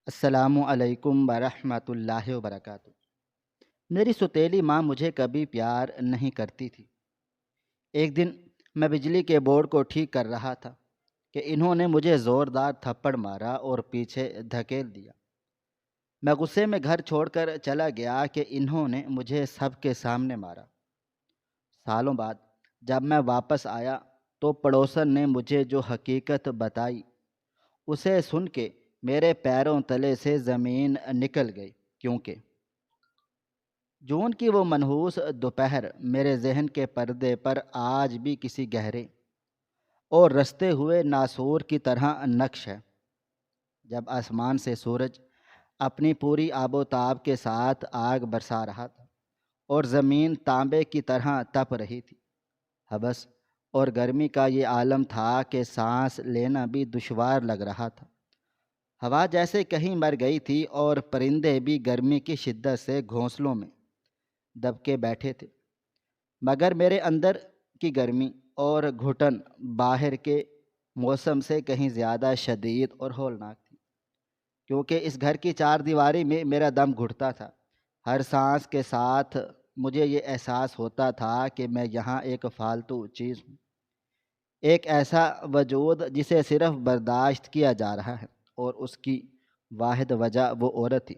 السلام علیکم ورحمۃ اللہ وبرکاتہ۔ میری سوتیلی ماں مجھے کبھی پیار نہیں کرتی تھی۔ ایک دن میں بجلی کے بورڈ کو ٹھیک کر رہا تھا کہ انہوں نے مجھے زوردار تھپڑ مارا اور پیچھے دھکیل دیا۔ میں غصے میں گھر چھوڑ کر چلا گیا کہ انہوں نے مجھے سب کے سامنے مارا۔ سالوں بعد جب میں واپس آیا تو پڑوسن نے مجھے جو حقیقت بتائی اسے سن کے میرے پیروں تلے سے زمین نکل گئی، کیونکہ جون کی وہ منحوس دوپہر میرے ذہن کے پردے پر آج بھی کسی گہرے اور رستے ہوئے ناسور کی طرح نقش ہے، جب آسمان سے سورج اپنی پوری آب و تاب کے ساتھ آگ برسا رہا تھا اور زمین تانبے کی طرح تپ رہی تھی۔ حبس اور گرمی کا یہ عالم تھا کہ سانس لینا بھی دشوار لگ رہا تھا۔ ہوا جیسے کہیں مر گئی تھی اور پرندے بھی گرمی کی شدت سے گھونسلوں میں دب کے بیٹھے تھے، مگر میرے اندر کی گرمی اور گھٹن باہر کے موسم سے کہیں زیادہ شدید اور ہولناک تھی، کیونکہ اس گھر کی چار دیواری میں میرا دم گھٹتا تھا۔ ہر سانس کے ساتھ مجھے یہ احساس ہوتا تھا کہ میں یہاں ایک فالتو چیز ہوں، ایک ایسا وجود جسے صرف برداشت کیا جا رہا ہے، اور اس کی واحد وجہ وہ عورت تھی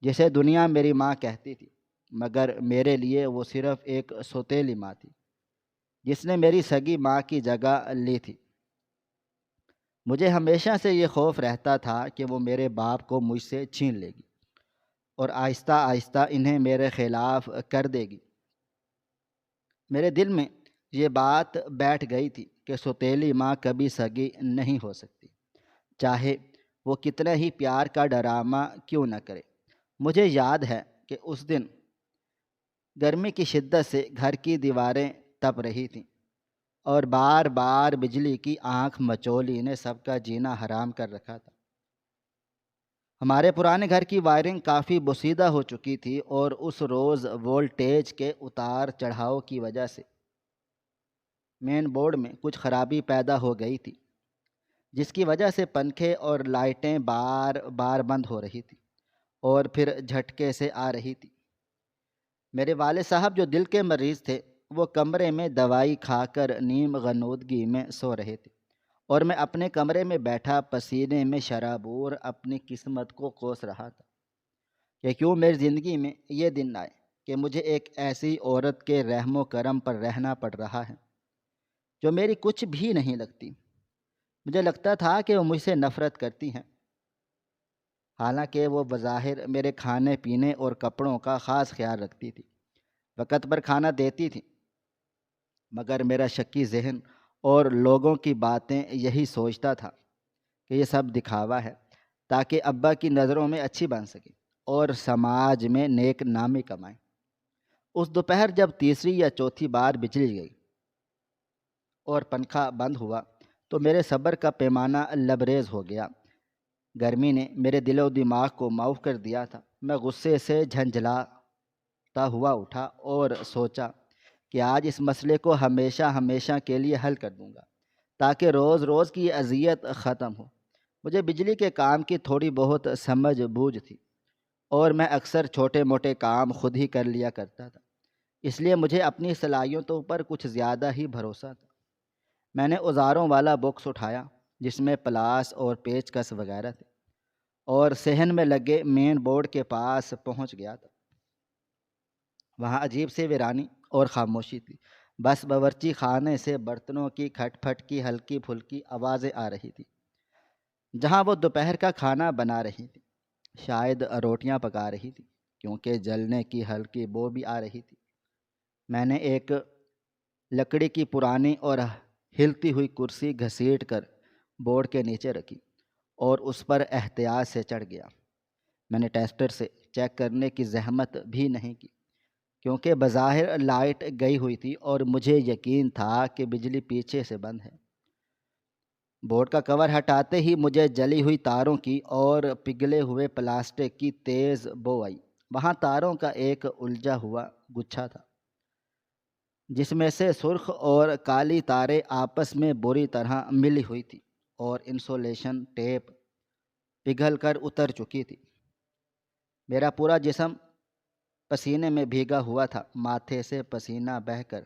جسے دنیا میری ماں کہتی تھی، مگر میرے لیے وہ صرف ایک سوتیلی ماں تھی جس نے میری سگی ماں کی جگہ لی تھی۔ مجھے ہمیشہ سے یہ خوف رہتا تھا کہ وہ میرے باپ کو مجھ سے چھین لے گی اور آہستہ آہستہ انہیں میرے خلاف کر دے گی۔ میرے دل میں یہ بات بیٹھ گئی تھی کہ سوتیلی ماں کبھی سگی نہیں ہو سکتی، چاہے وہ کتنا ہی پیار کا ڈرامہ کیوں نہ کرے۔ مجھے یاد ہے کہ اس دن گرمی کی شدت سے گھر کی دیواریں تپ رہی تھیں اور بار بار بجلی کی آنکھ مچولی نے سب کا جینا حرام کر رکھا تھا۔ ہمارے پرانے گھر کی وائرنگ کافی بوسیدہ ہو چکی تھی اور اس روز وولٹیج کے اتار چڑھاؤ کی وجہ سے مین بورڈ میں کچھ خرابی پیدا ہو گئی تھی، جس کی وجہ سے پنکھے اور لائٹیں بار بار بند ہو رہی تھی اور پھر جھٹکے سے آ رہی تھی۔ میرے والد صاحب جو دل کے مریض تھے وہ کمرے میں دوائی کھا کر نیم غنودگی میں سو رہے تھے، اور میں اپنے کمرے میں بیٹھا پسینے میں شرابور اپنی قسمت کو کوس رہا تھا کہ کیوں میری زندگی میں یہ دن آئے کہ مجھے ایک ایسی عورت کے رحم و کرم پر رہنا پڑ رہا ہے جو میری کچھ بھی نہیں لگتی۔ مجھے لگتا تھا کہ وہ مجھ سے نفرت کرتی ہیں، حالانکہ وہ بظاہر میرے کھانے پینے اور کپڑوں کا خاص خیال رکھتی تھی، وقت پر کھانا دیتی تھی، مگر میرا شکی ذہن اور لوگوں کی باتیں یہی سوچتا تھا کہ یہ سب دکھاوا ہے تاکہ ابا کی نظروں میں اچھی بن سکے اور سماج میں نیک نامی کمائیں۔ اس دوپہر جب تیسری یا چوتھی بار بجلی گئی اور پنکھا بند ہوا تو میرے صبر کا پیمانہ لبریز ہو گیا۔ گرمی نے میرے دل و دماغ کو معاف کر دیا تھا۔ میں غصے سے جھنجھلاتا ہوا اٹھا اور سوچا کہ آج اس مسئلے کو ہمیشہ ہمیشہ کے لیے حل کر دوں گا تاکہ روز روز کی یہ اذیت ختم ہو۔ مجھے بجلی کے کام کی تھوڑی بہت سمجھ بوجھ تھی اور میں اکثر چھوٹے موٹے کام خود ہی کر لیا کرتا تھا، اس لیے مجھے اپنی صلاحیتوں پر کچھ زیادہ ہی بھروسہ تھا۔ میں نے اوزاروں والا باکس اٹھایا جس میں پلاس اور پیچ کس وغیرہ تھے، اور صحن میں لگے مین بورڈ کے پاس پہنچ گیا تھا۔ وہاں عجیب سی ویرانی اور خاموشی تھی، بس باورچی خانے سے برتنوں کی کھٹ پھٹ کی ہلکی پھلکی آوازیں آ رہی تھی، جہاں وہ دوپہر کا کھانا بنا رہی تھی، شاید روٹیاں پکا رہی تھی کیونکہ جلنے کی ہلکی بو بھی آ رہی تھی۔ میں نے ایک لکڑی کی پرانی اور ہلتی ہوئی کرسی گھسیٹ کر بورڈ کے نیچے رکھی اور اس پر احتیاط سے چڑھ گیا۔ میں نے ٹیسٹر سے چیک کرنے کی زحمت بھی نہیں کی کیونکہ بظاہر لائٹ گئی ہوئی تھی اور مجھے یقین تھا کہ بجلی پیچھے سے بند ہے۔ بورڈ کا کور ہٹاتے ہی مجھے جلی ہوئی تاروں کی اور پگھلے ہوئے پلاسٹک کی تیز بو آئی۔ وہاں تاروں کا ایک الجھا ہوا گچھا تھا جس میں سے سرخ اور کالی تاریں آپس میں بری طرح ملی ہوئی تھی اور انسولیشن ٹیپ پگھل کر اتر چکی تھی۔ میرا پورا جسم پسینے میں بھیگا ہوا تھا، ماتھے سے پسینہ بہہ کر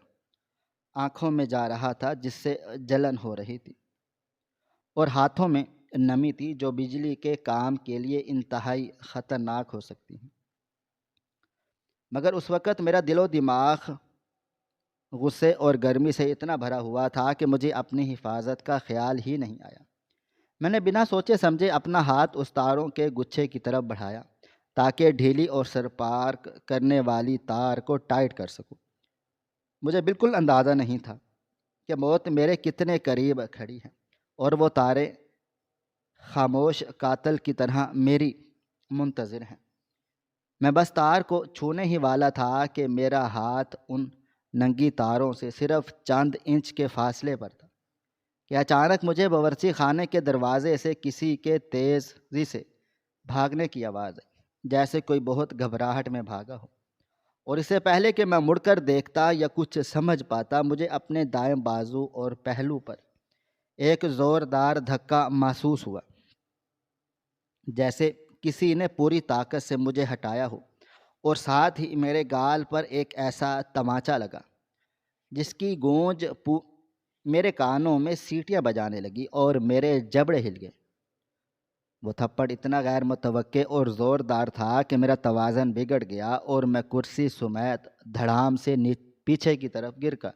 آنکھوں میں جا رہا تھا جس سے جلن ہو رہی تھی، اور ہاتھوں میں نمی تھی جو بجلی کے کام کے لیے انتہائی خطرناک ہو سکتی ہے۔ مگر اس وقت میرا دل و دماغ غصے اور گرمی سے اتنا بھرا ہوا تھا کہ مجھے اپنی حفاظت کا خیال ہی نہیں آیا۔ میں نے بنا سوچے سمجھے اپنا ہاتھ اس تاروں کے گچھے کی طرف بڑھایا تاکہ ڈھیلی اور سرپارک کرنے والی تار کو ٹائٹ کر سکوں۔ مجھے بالکل اندازہ نہیں تھا کہ موت میرے کتنے قریب کھڑی ہے، اور وہ تاریں خاموش قاتل کی طرح میری منتظر ہیں۔ میں بس تار کو چھونے ہی والا تھا کہ میرا ہاتھ ان ننگی تاروں سے صرف چند انچ کے فاصلے پر تھا کہ اچانک مجھے باورچی خانے کے دروازے سے کسی کے تیزی سے بھاگنے کی آواز آئی، جیسے کوئی بہت گھبراہٹ میں بھاگا ہو، اور اس سے پہلے کہ میں مڑ کر دیکھتا یا کچھ سمجھ پاتا، مجھے اپنے دائیں بازو اور پہلو پر ایک زوردار دھکا محسوس ہوا، جیسے کسی نے پوری طاقت سے مجھے ہٹایا ہو، اور ساتھ ہی میرے گال پر ایک ایسا تماچا لگا جس کی گونج میرے کانوں میں سیٹیاں بجانے لگی اور میرے جبڑے ہل گئے۔ وہ تھپڑ اتنا غیر متوقع اور زوردار تھا کہ میرا توازن بگڑ گیا اور میں کرسی سمیت دھڑام سے پیچھے کی طرف گر گیا۔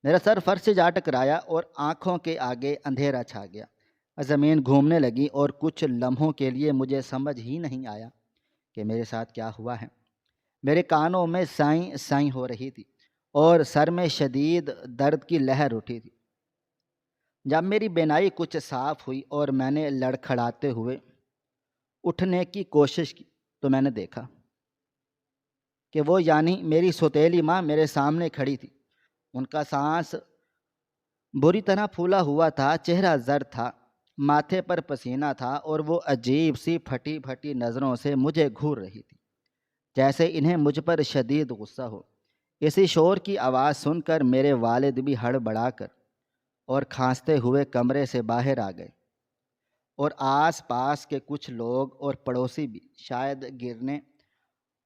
میرا سر فرش سے جا ٹکرایا اور آنکھوں کے آگے اندھیرا چھا گیا۔ زمین گھومنے لگی اور کچھ لمحوں کے لیے مجھے سمجھ ہی نہیں آیا کہ میرے ساتھ کیا ہوا ہے۔ میرے کانوں میں سائیں سائیں ہو رہی تھی اور سر میں شدید درد کی لہر اٹھی تھی۔ جب میری بینائی کچھ صاف ہوئی اور میں نے لڑکھڑاتے ہوئے اٹھنے کی کوشش کی تو میں نے دیکھا کہ وہ یعنی میری سوتیلی ماں میرے سامنے کھڑی تھی۔ ان کا سانس بری طرح پھولا ہوا تھا، چہرہ زرد تھا، ماتھے پر پسینہ تھا، اور وہ عجیب سی پھٹی پھٹی نظروں سے مجھے گھور رہی تھی، جیسے انہیں مجھ پر شدید غصہ ہو۔ اسی شور کی آواز سن کر میرے والد بھی ہڑبڑا کر اور کھانستے ہوئے کمرے سے باہر آ گئے، اور آس پاس کے کچھ لوگ اور پڑوسی بھی شاید گرنے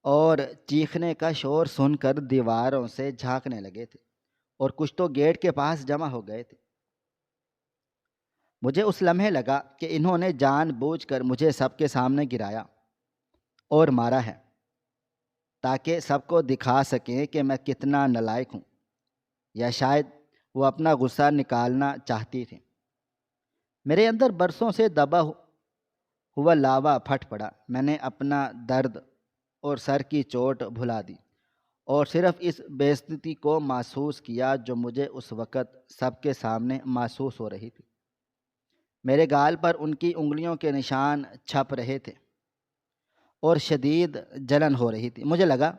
اور چیخنے کا شور سن کر دیواروں سے جھانکنے لگے تھے، اور کچھ تو گیٹ کے پاس جمع ہو گئے تھے۔ مجھے اس لمحے لگا کہ انہوں نے جان بوجھ کر مجھے سب کے سامنے گرایا اور مارا ہے تاکہ سب کو دکھا سکیں کہ میں کتنا نالائق ہوں، یا شاید وہ اپنا غصہ نکالنا چاہتی تھیں۔ میرے اندر برسوں سے دبا ہوا لاوا پھٹ پڑا۔ میں نے اپنا درد اور سر کی چوٹ بھلا دی اور صرف اس بے عزتی کو محسوس کیا جو مجھے اس وقت سب کے سامنے محسوس ہو رہی تھی۔ میرے گال پر ان کی انگلیوں کے نشان چھپ رہے تھے اور شدید جلن ہو رہی تھی۔ مجھے لگا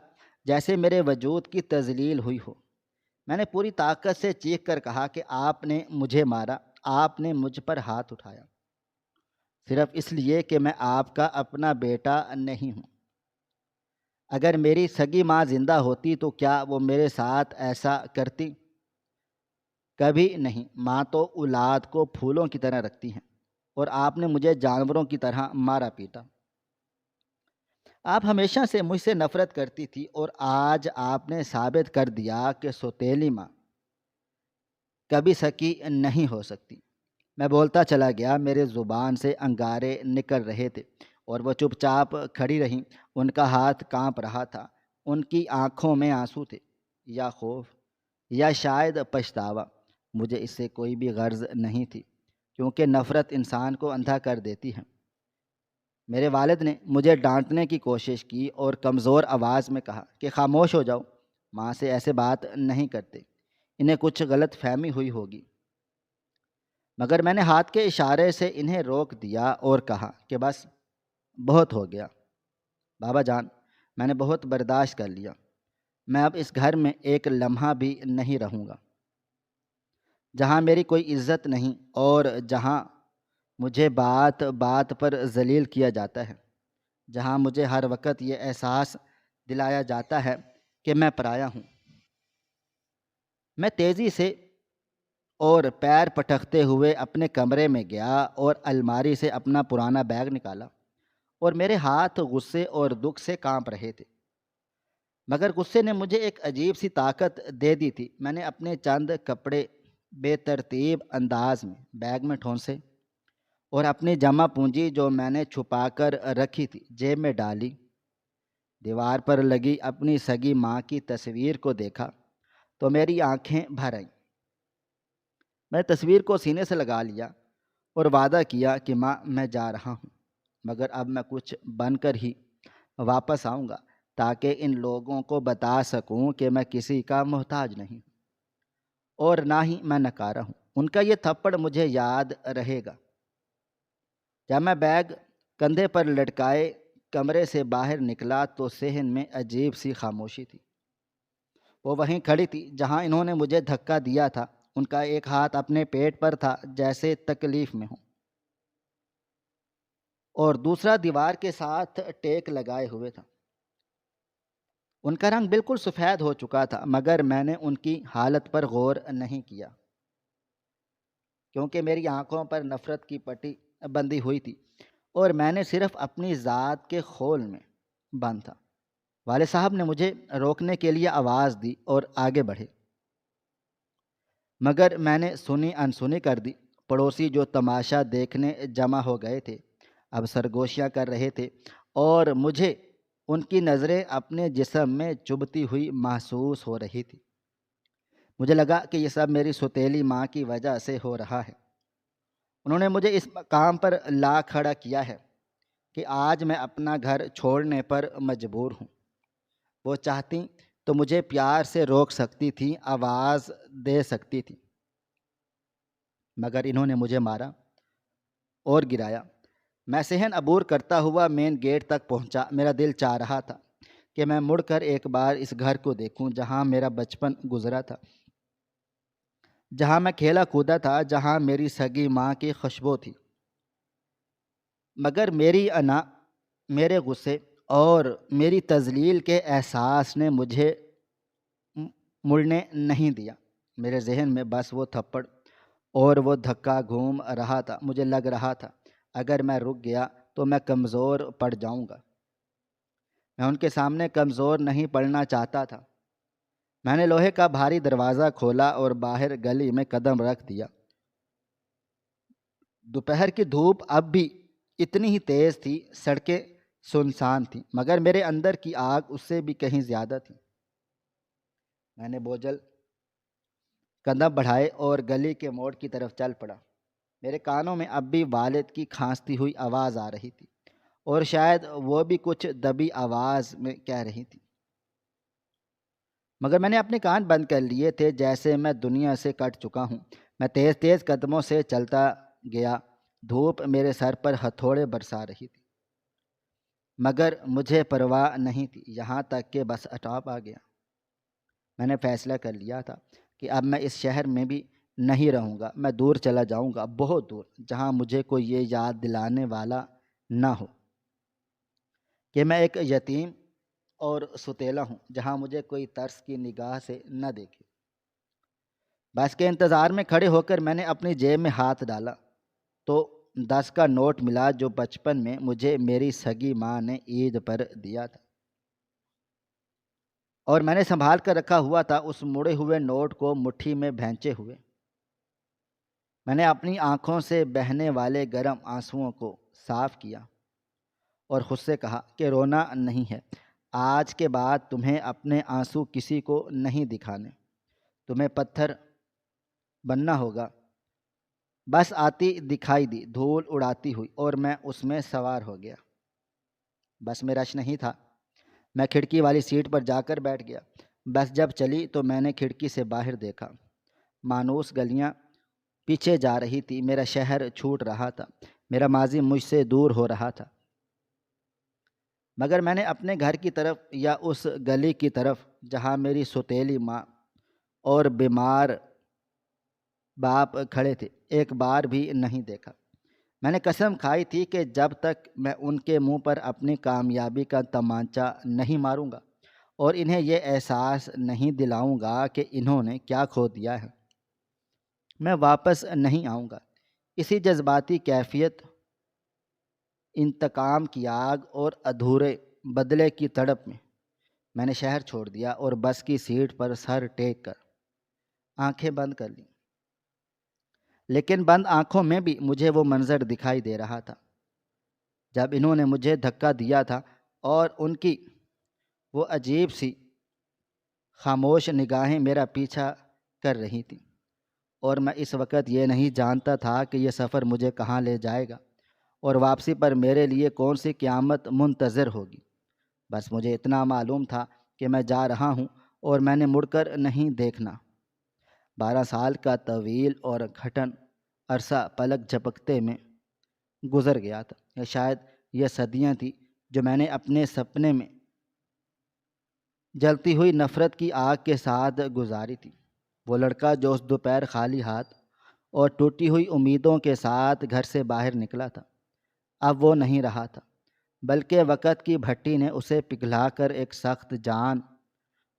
جیسے میرے وجود کی تذلیل ہوئی ہو۔ میں نے پوری طاقت سے چیخ کر کہا کہ آپ نے مجھے مارا، آپ نے مجھ پر ہاتھ اٹھایا صرف اس لیے کہ میں آپ کا اپنا بیٹا نہیں ہوں۔ اگر میری سگی ماں زندہ ہوتی تو کیا وہ میرے ساتھ ایسا کرتی؟ کبھی نہیں۔ ماں تو اولاد کو پھولوں کی طرح رکھتی ہیں، اور آپ نے مجھے جانوروں کی طرح مارا پیٹا۔ آپ ہمیشہ سے مجھ سے نفرت کرتی تھی، اور آج آپ نے ثابت کر دیا کہ سوتیلی ماں کبھی سکی نہیں ہو سکتی۔ میں بولتا چلا گیا، میرے زبان سے انگارے نکل رہے تھے، اور وہ چپ چاپ کھڑی رہیں۔ ان کا ہاتھ کانپ رہا تھا، ان کی آنکھوں میں آنسو تھے، یا خوف یا شاید پچھتاوا۔ مجھے اس سے کوئی بھی غرض نہیں تھی، کیونکہ نفرت انسان کو اندھا کر دیتی ہے۔ میرے والد نے مجھے ڈانٹنے کی کوشش کی اور کمزور آواز میں کہا کہ خاموش ہو جاؤ، ماں سے ایسے بات نہیں کرتے، انہیں کچھ غلط فہمی ہوئی ہوگی۔ مگر میں نے ہاتھ کے اشارے سے انہیں روک دیا اور کہا کہ بس بہت ہو گیا بابا جان، میں نے بہت برداشت کر لیا، میں اب اس گھر میں ایک لمحہ بھی نہیں رہوں گا جہاں میری کوئی عزت نہیں، اور جہاں مجھے بات بات پر ذلیل کیا جاتا ہے، جہاں مجھے ہر وقت یہ احساس دلایا جاتا ہے کہ میں پرایا ہوں۔ میں تیزی سے اور پیر پٹکتے ہوئے اپنے کمرے میں گیا اور الماری سے اپنا پرانا بیگ نکالا، اور میرے ہاتھ غصے اور دکھ سے کانپ رہے تھے، مگر غصے نے مجھے ایک عجیب سی طاقت دے دی تھی۔ میں نے اپنے چند کپڑے بے ترتیب انداز میں بیگ میں ٹھونسے اور اپنی جمع پونجی جو میں نے چھپا کر رکھی تھی جیب میں ڈالی۔ دیوار پر لگی اپنی سگی ماں کی تصویر کو دیکھا تو میری آنکھیں بھر آئیں۔ میں تصویر کو سینے سے لگا لیا اور وعدہ کیا کہ ماں، میں جا رہا ہوں، مگر اب میں کچھ بن کر ہی واپس آؤں گا، تاکہ ان لوگوں کو بتا سکوں کہ میں کسی کا محتاج نہیں ہوں اور نہ ہی میں نکارا ہوں۔ ان کا یہ تھپڑ مجھے یاد رہے گا۔ جب میں بیگ کندھے پر لٹکائے کمرے سے باہر نکلا تو صحن میں عجیب سی خاموشی تھی۔ وہ وہیں کھڑی تھی جہاں انہوں نے مجھے دھکا دیا تھا۔ ان کا ایک ہاتھ اپنے پیٹ پر تھا جیسے تکلیف میں ہوں، اور دوسرا دیوار کے ساتھ ٹیک لگائے ہوئے تھا۔ ان کا رنگ بالکل سفید ہو چکا تھا، مگر میں نے ان کی حالت پر غور نہیں کیا، کیونکہ میری آنکھوں پر نفرت کی پٹی بندھی ہوئی تھی اور میں نے صرف اپنی ذات کے خول میں بند تھا۔ والد صاحب نے مجھے روکنے کے لیے آواز دی اور آگے بڑھے، مگر میں نے سنی انسنی کر دی۔ پڑوسی جو تماشا دیکھنے جمع ہو گئے تھے اب سرگوشیاں کر رہے تھے، اور مجھے ان کی نظریں اپنے جسم میں چبھتی ہوئی محسوس ہو رہی تھی۔ مجھے لگا کہ یہ سب میری سوتیلی ماں کی وجہ سے ہو رہا ہے۔ انہوں نے مجھے اس مقام پر لا کھڑا کیا ہے کہ آج میں اپنا گھر چھوڑنے پر مجبور ہوں۔ وہ چاہتی تو مجھے پیار سے روک سکتی تھی، آواز دے سکتی تھی، مگر انہوں نے مجھے مارا اور گرایا۔ میں صحن عبور کرتا ہوا مین گیٹ تک پہنچا۔ میرا دل چاہ رہا تھا کہ میں مڑ کر ایک بار اس گھر کو دیکھوں جہاں میرا بچپن گزرا تھا، جہاں میں کھیلا کودا تھا، جہاں میری سگی ماں کی خوشبو تھی۔ مگر میری انا، میرے غصے اور میری تذلیل کے احساس نے مجھے مڑنے نہیں دیا۔ میرے ذہن میں بس وہ تھپڑ اور وہ دھکا گھوم رہا تھا۔ مجھے لگ رہا تھا اگر میں رک گیا تو میں کمزور پڑ جاؤں گا۔ میں ان کے سامنے کمزور نہیں پڑنا چاہتا تھا۔ میں نے لوہے کا بھاری دروازہ کھولا اور باہر گلی میں قدم رکھ دیا۔ دوپہر کی دھوپ اب بھی اتنی ہی تیز تھی، سڑکیں سنسان تھیں، مگر میرے اندر کی آگ اس سے بھی کہیں زیادہ تھی۔ میں نے بوجھل قدم بڑھائے اور گلی کے موڑ کی طرف چل پڑا۔ میرے کانوں میں اب بھی والد کی کھانستی ہوئی آواز آ رہی تھی، اور شاید وہ بھی کچھ دبی آواز میں کہہ رہی تھی، مگر میں نے اپنے کان بند کر لیے تھے جیسے میں دنیا سے کٹ چکا ہوں۔ میں تیز تیز قدموں سے چلتا گیا۔ دھوپ میرے سر پر ہتھوڑے برسا رہی تھی، مگر مجھے پرواہ نہیں تھی، یہاں تک کہ بس اسٹاپ آ گیا۔ میں نے فیصلہ کر لیا تھا کہ اب میں اس شہر میں بھی نہیں رہوں گا۔ میں دور چلا جاؤں گا، بہت دور، جہاں مجھے کوئی یہ یاد دلانے والا نہ ہو کہ میں ایک یتیم اور ستیلا ہوں، جہاں مجھے کوئی ترس کی نگاہ سے نہ دیکھے۔ بس کے انتظار میں کھڑے ہو کر میں نے اپنی جیب میں ہاتھ ڈالا تو 10 کا نوٹ ملا جو بچپن میں مجھے میری سگی ماں نے عید پر دیا تھا، اور میں نے سنبھال کر رکھا ہوا تھا۔ اس مڑے ہوئے نوٹ کو مٹھی میں بھینچے ہوئے میں نے اپنی آنکھوں سے بہنے والے گرم آنسوؤں کو صاف کیا اور خود سے کہا کہ رونا نہیں ہے۔ آج کے بعد تمہیں اپنے آنسو کسی کو نہیں دکھانے، تمہیں پتھر بننا ہوگا۔ بس آتی دکھائی دی، دھول اڑاتی ہوئی، اور میں اس میں سوار ہو گیا۔ بس میں رش نہیں تھا۔ میں کھڑکی والی سیٹ پر جا کر بیٹھ گیا۔ بس جب چلی تو میں نے کھڑکی سے باہر دیکھا۔ مانوس گلیاں پیچھے جا رہی تھی، میرا شہر چھوٹ رہا تھا، میرا ماضی مجھ سے دور ہو رہا تھا، مگر میں نے اپنے گھر کی طرف یا اس گلی کی طرف جہاں میری سوتیلی ماں اور بیمار باپ کھڑے تھے ایک بار بھی نہیں دیکھا۔ میں نے قسم کھائی تھی کہ جب تک میں ان کے منہ پر اپنی کامیابی کا تمانچہ نہیں ماروں گا اور انہیں یہ احساس نہیں دلاؤں گا کہ انہوں نے کیا کھو دیا ہے، میں واپس نہیں آؤں گا۔ اسی جذباتی کیفیت، انتقام کی آگ اور ادھورے بدلے کی تڑپ میں نے شہر چھوڑ دیا اور بس کی سیٹ پر سر ٹیک کر آنکھیں بند کر لیں۔ لیکن بند آنکھوں میں بھی مجھے وہ منظر دکھائی دے رہا تھا جب انہوں نے مجھے دھکا دیا تھا، اور ان کی وہ عجیب سی خاموش نگاہیں میرا پیچھا کر رہی تھیں، اور میں اس وقت یہ نہیں جانتا تھا کہ یہ سفر مجھے کہاں لے جائے گا اور واپسی پر میرے لیے کون سی قیامت منتظر ہوگی۔ بس مجھے اتنا معلوم تھا کہ میں جا رہا ہوں اور میں نے مڑ کر نہیں دیکھنا۔ 12 سال کا طویل اور گھٹن عرصہ پلک جھپکتے میں گزر گیا تھا، یا شاید یہ صدیاں تھیں جو میں نے اپنے سپنے میں جلتی ہوئی نفرت کی آگ کے ساتھ گزاری تھی۔ وہ لڑکا جو اس دوپہر خالی ہاتھ اور ٹوٹی ہوئی امیدوں کے ساتھ گھر سے باہر نکلا تھا، اب وہ نہیں رہا تھا، بلکہ وقت کی بھٹی نے اسے پگھلا کر ایک سخت جان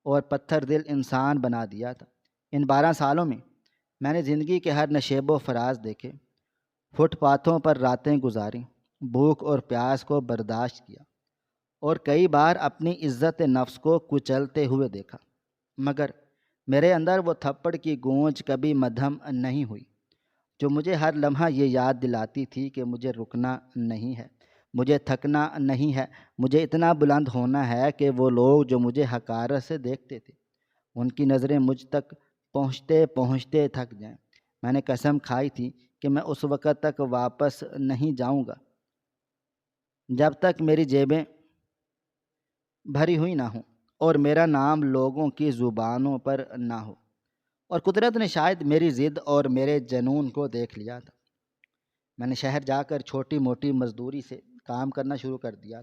اور پتھر دل انسان بنا دیا تھا۔ ان 12 سالوں میں نے زندگی کے ہر نشیب و فراز دیکھے، فٹ پاتھوں پر راتیں گزاریں، بھوک اور پیاس کو برداشت کیا، اور کئی بار اپنی عزت نفس کو کچلتے ہوئے دیکھا، مگر میرے اندر وہ تھپڑ کی گونج کبھی مدھم نہیں ہوئی جو مجھے ہر لمحہ یہ یاد دلاتی تھی کہ مجھے رکنا نہیں ہے، مجھے تھکنا نہیں ہے، مجھے اتنا بلند ہونا ہے کہ وہ لوگ جو مجھے حقارت سے دیکھتے تھے ان کی نظریں مجھ تک پہنچتے پہنچتے تھک جائیں۔ میں نے قسم کھائی تھی کہ میں اس وقت تک واپس نہیں جاؤں گا جب تک میری جیبیں بھری ہوئی نہ ہوں اور میرا نام لوگوں کی زبانوں پر نہ ہو۔ اور قدرت نے شاید میری ضد اور میرے جنون کو دیکھ لیا تھا۔ میں نے شہر جا کر چھوٹی موٹی مزدوری سے کام کرنا شروع کر دیا،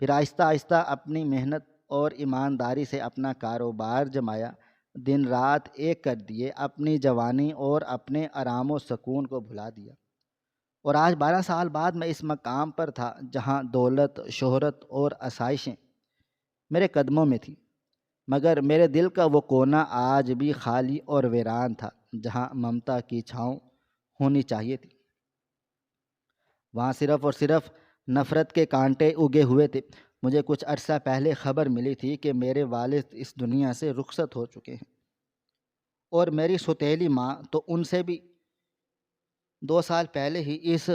پھر آہستہ آہستہ اپنی محنت اور ایمانداری سے اپنا کاروبار جمایا، دن رات ایک کر دیے، اپنی جوانی اور اپنے آرام و سکون کو بھلا دیا، اور آج 12 سال بعد میں اس مقام پر تھا جہاں دولت، شہرت اور آسائشیں میرے قدموں میں تھی، مگر میرے دل کا وہ کونا آج بھی خالی اور ویران تھا جہاں ممتا کی چھاؤں ہونی چاہیے تھی۔ وہاں صرف اور صرف نفرت کے کانٹے اگے ہوئے تھے۔ مجھے کچھ عرصہ پہلے خبر ملی تھی کہ میرے والد اس دنیا سے رخصت ہو چکے ہیں، اور میری سوتیلی ماں تو ان سے بھی 2 سال پہلے ہی اس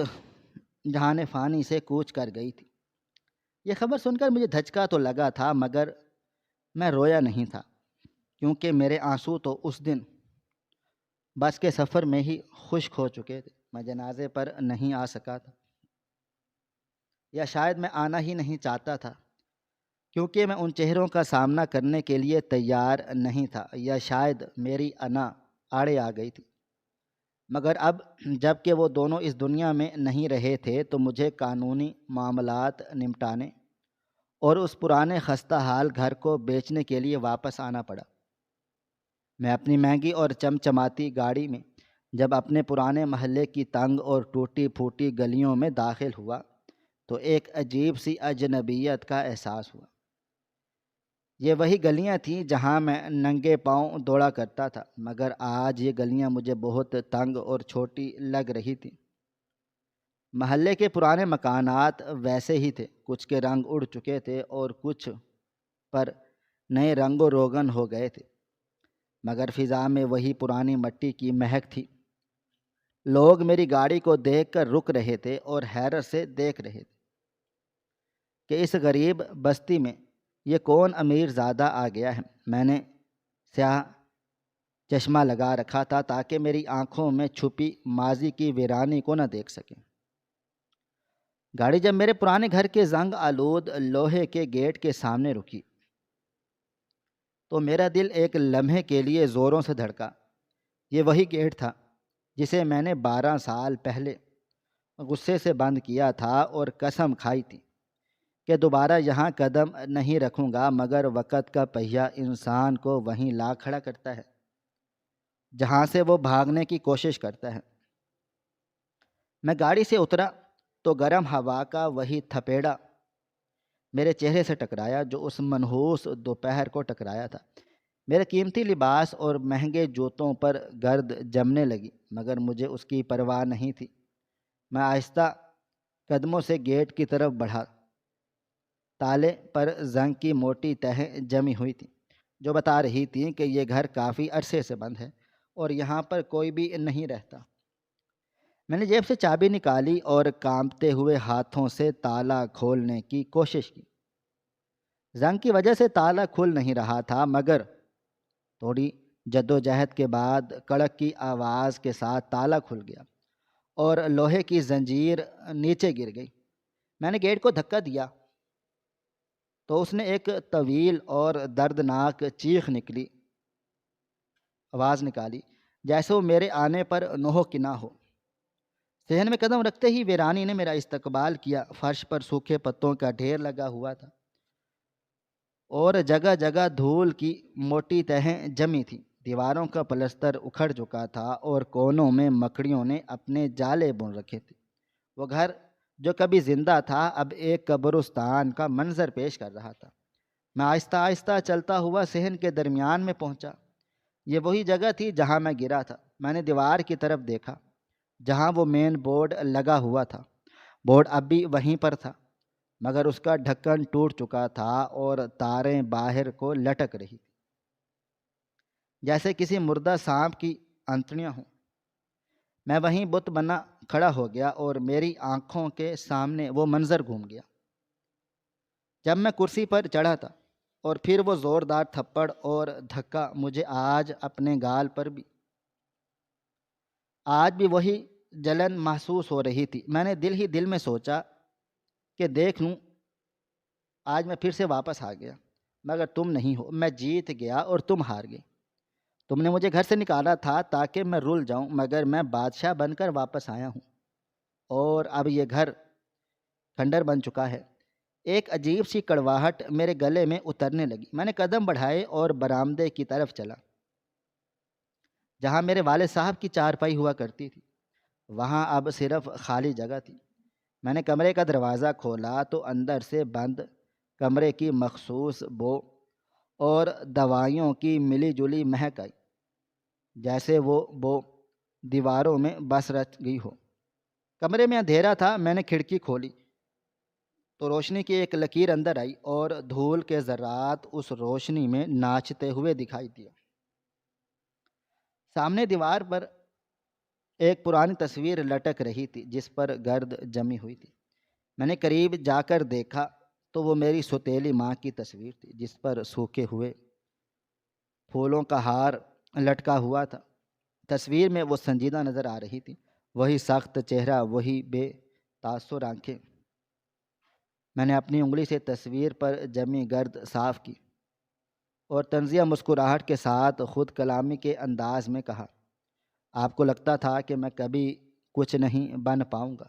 جہان فانی سے کوچ کر گئی تھی۔ یہ خبر سن کر مجھے دھچکا تو لگا تھا، مگر میں رویا نہیں تھا، کیونکہ میرے آنسو تو اس دن بس کے سفر میں ہی خشک ہو چکے تھے۔ میں جنازے پر نہیں آ سکا تھا، یا شاید میں آنا ہی نہیں چاہتا تھا، کیونکہ میں ان چہروں کا سامنا کرنے کے لیے تیار نہیں تھا، یا شاید میری انا آڑے آ گئی تھی۔ مگر اب جب کہ وہ دونوں اس دنیا میں نہیں رہے تھے تو مجھے قانونی معاملات نمٹانے اور اس پرانے خستہ حال گھر کو بیچنے کے لیے واپس آنا پڑا۔ میں اپنی مہنگی اور چمچماتی گاڑی میں جب اپنے پرانے محلے کی تنگ اور ٹوٹی پھوٹی گلیوں میں داخل ہوا تو ایک عجیب سی اجنبیت کا احساس ہوا۔ یہ وہی گلیاں تھیں جہاں میں ننگے پاؤں دوڑا کرتا تھا، مگر آج یہ گلیاں مجھے بہت تنگ اور چھوٹی لگ رہی تھیں۔ محلے کے پرانے مکانات ویسے ہی تھے، کچھ کے رنگ اڑ چکے تھے اور کچھ پر نئے رنگ و روغن ہو گئے تھے، مگر فضا میں وہی پرانی مٹی کی مہک تھی۔ لوگ میری گاڑی کو دیکھ کر رک رہے تھے اور حیرت سے دیکھ رہے تھے کہ اس غریب بستی میں یہ کون امیر زادہ آ گیا ہے۔ میں نے سیاہ چشمہ لگا رکھا تھا تاکہ میری آنکھوں میں چھپی ماضی کی ویرانی کو نہ دیکھ سکیں۔ گاڑی جب میرے پرانے گھر کے زنگ آلود لوہے کے گیٹ کے سامنے رکی تو میرا دل ایک لمحے کے لیے زوروں سے دھڑکا۔ یہ وہی گیٹ تھا جسے میں نے 12 سال پہلے غصے سے بند کیا تھا اور قسم کھائی تھی کہ دوبارہ یہاں قدم نہیں رکھوں گا، مگر وقت کا پہیہ انسان کو وہیں لا کھڑا کرتا ہے جہاں سے وہ بھاگنے کی کوشش کرتا ہے۔ میں گاڑی سے اترا تو گرم ہوا کا وہی تھپیڑا میرے چہرے سے ٹکرایا جو اس منحوس دوپہر کو ٹکرایا تھا۔ میرے قیمتی لباس اور مہنگے جوتوں پر گرد جمنے لگی، مگر مجھے اس کی پرواہ نہیں تھی۔ میں آہستہ قدموں سے گیٹ کی طرف بڑھا۔ تالے پر زنگ کی موٹی تہیں جمی ہوئی تھیں، جو بتا رہی تھیں کہ یہ گھر کافی عرصے سے بند ہے اور یہاں پر کوئی بھی نہیں رہتا۔ میں نے جیب سے چابی نکالی اور کانپتے ہوئے ہاتھوں سے تالا کھولنے کی کوشش کی۔ زنگ کی وجہ سے تالا کھل نہیں رہا تھا، مگر تھوڑی جدوجہد کے بعد کڑک کی آواز کے ساتھ تالا کھل گیا اور لوہے کی زنجیر نیچے گر گئی۔ میں نے گیٹ کو دھکا دیا تو اس نے ایک طویل اور دردناک چیخ آواز نکالی، جیسے وہ میرے آنے پر نوحہ کناں ہو۔ صحن میں قدم رکھتے ہی ویرانی نے میرا استقبال کیا۔ فرش پر سوکھے پتوں کا ڈھیر لگا ہوا تھا اور جگہ جگہ دھول کی موٹی تہیں جمی تھیں۔ دیواروں کا پلستر اکھڑ چکا تھا اور کونوں میں مکڑیوں نے اپنے جالے بن رکھے تھے۔ وہ گھر جو کبھی زندہ تھا اب ایک قبرستان کا منظر پیش کر رہا تھا۔ میں آہستہ آہستہ چلتا ہوا صحن کے درمیان میں پہنچا۔ یہ وہی جگہ تھی جہاں میں گرا تھا۔ میں نے دیوار کی طرف دیکھا جہاں وہ مین بورڈ لگا ہوا تھا۔ بورڈ اب بھی وہیں پر تھا، مگر اس کا ڈھکن ٹوٹ چکا تھا اور تاریں باہر کو لٹک رہی تھیں، جیسے کسی مردہ سانپ کی انتڑیاں ہوں۔ میں وہیں بت بنا کھڑا ہو گیا اور میری آنکھوں کے سامنے وہ منظر گھوم گیا۔ جب میں کرسی پر چڑھا تھا اور پھر وہ زوردار تھپڑ اور دھکا، مجھے آج اپنے گال پر بھی وہی جلن محسوس ہو رہی تھی۔ میں نے دل ہی دل میں سوچا کہ دیکھ لوں، آج میں پھر سے واپس آ گیا، مگر تم نہیں ہو۔ میں جیت گیا اور تم ہار گئے۔ تم نے مجھے گھر سے نکالا تھا تاکہ میں رل جاؤں، مگر میں بادشاہ بن کر واپس آیا ہوں اور اب یہ گھر کھنڈر بن چکا ہے۔ ایک عجیب سی کڑواہٹ میرے گلے میں اترنے لگی۔ میں نے قدم بڑھائے اور برآمدے کی طرف چلا، جہاں میرے والد صاحب کی چارپائی ہوا کرتی تھی۔ وہاں اب صرف خالی جگہ تھی۔ میں نے کمرے کا دروازہ کھولا تو اندر سے بند کمرے کی مخصوص بو اور دوائیوں کی ملی جلی مہک آئی، جیسے وہ بو دیواروں میں بس رچ گئی ہو۔ کمرے میں اندھیرا تھا۔ میں نے کھڑکی کھولی تو روشنی کی ایک لکیر اندر آئی اور دھول کے ذرات اس روشنی میں ناچتے ہوئے دکھائی دیا۔ سامنے دیوار پر ایک پرانی تصویر لٹک رہی تھی جس پر گرد جمی ہوئی تھی۔ میں نے قریب جا کر دیکھا تو وہ میری سوتیلی ماں کی تصویر تھی، جس پر سوکھے ہوئے پھولوں کا ہار لٹکا ہوا تھا۔ تصویر میں وہ سنجیدہ نظر آ رہی تھی، وہی سخت چہرہ، وہی بے تاثر آنکھیں۔ میں نے اپنی انگلی سے تصویر پر جمی گرد صاف کی اور طنزیہ مسکراہٹ کے ساتھ خود کلامی کے انداز میں کہا، آپ کو لگتا تھا کہ میں کبھی کچھ نہیں بن پاؤں گا۔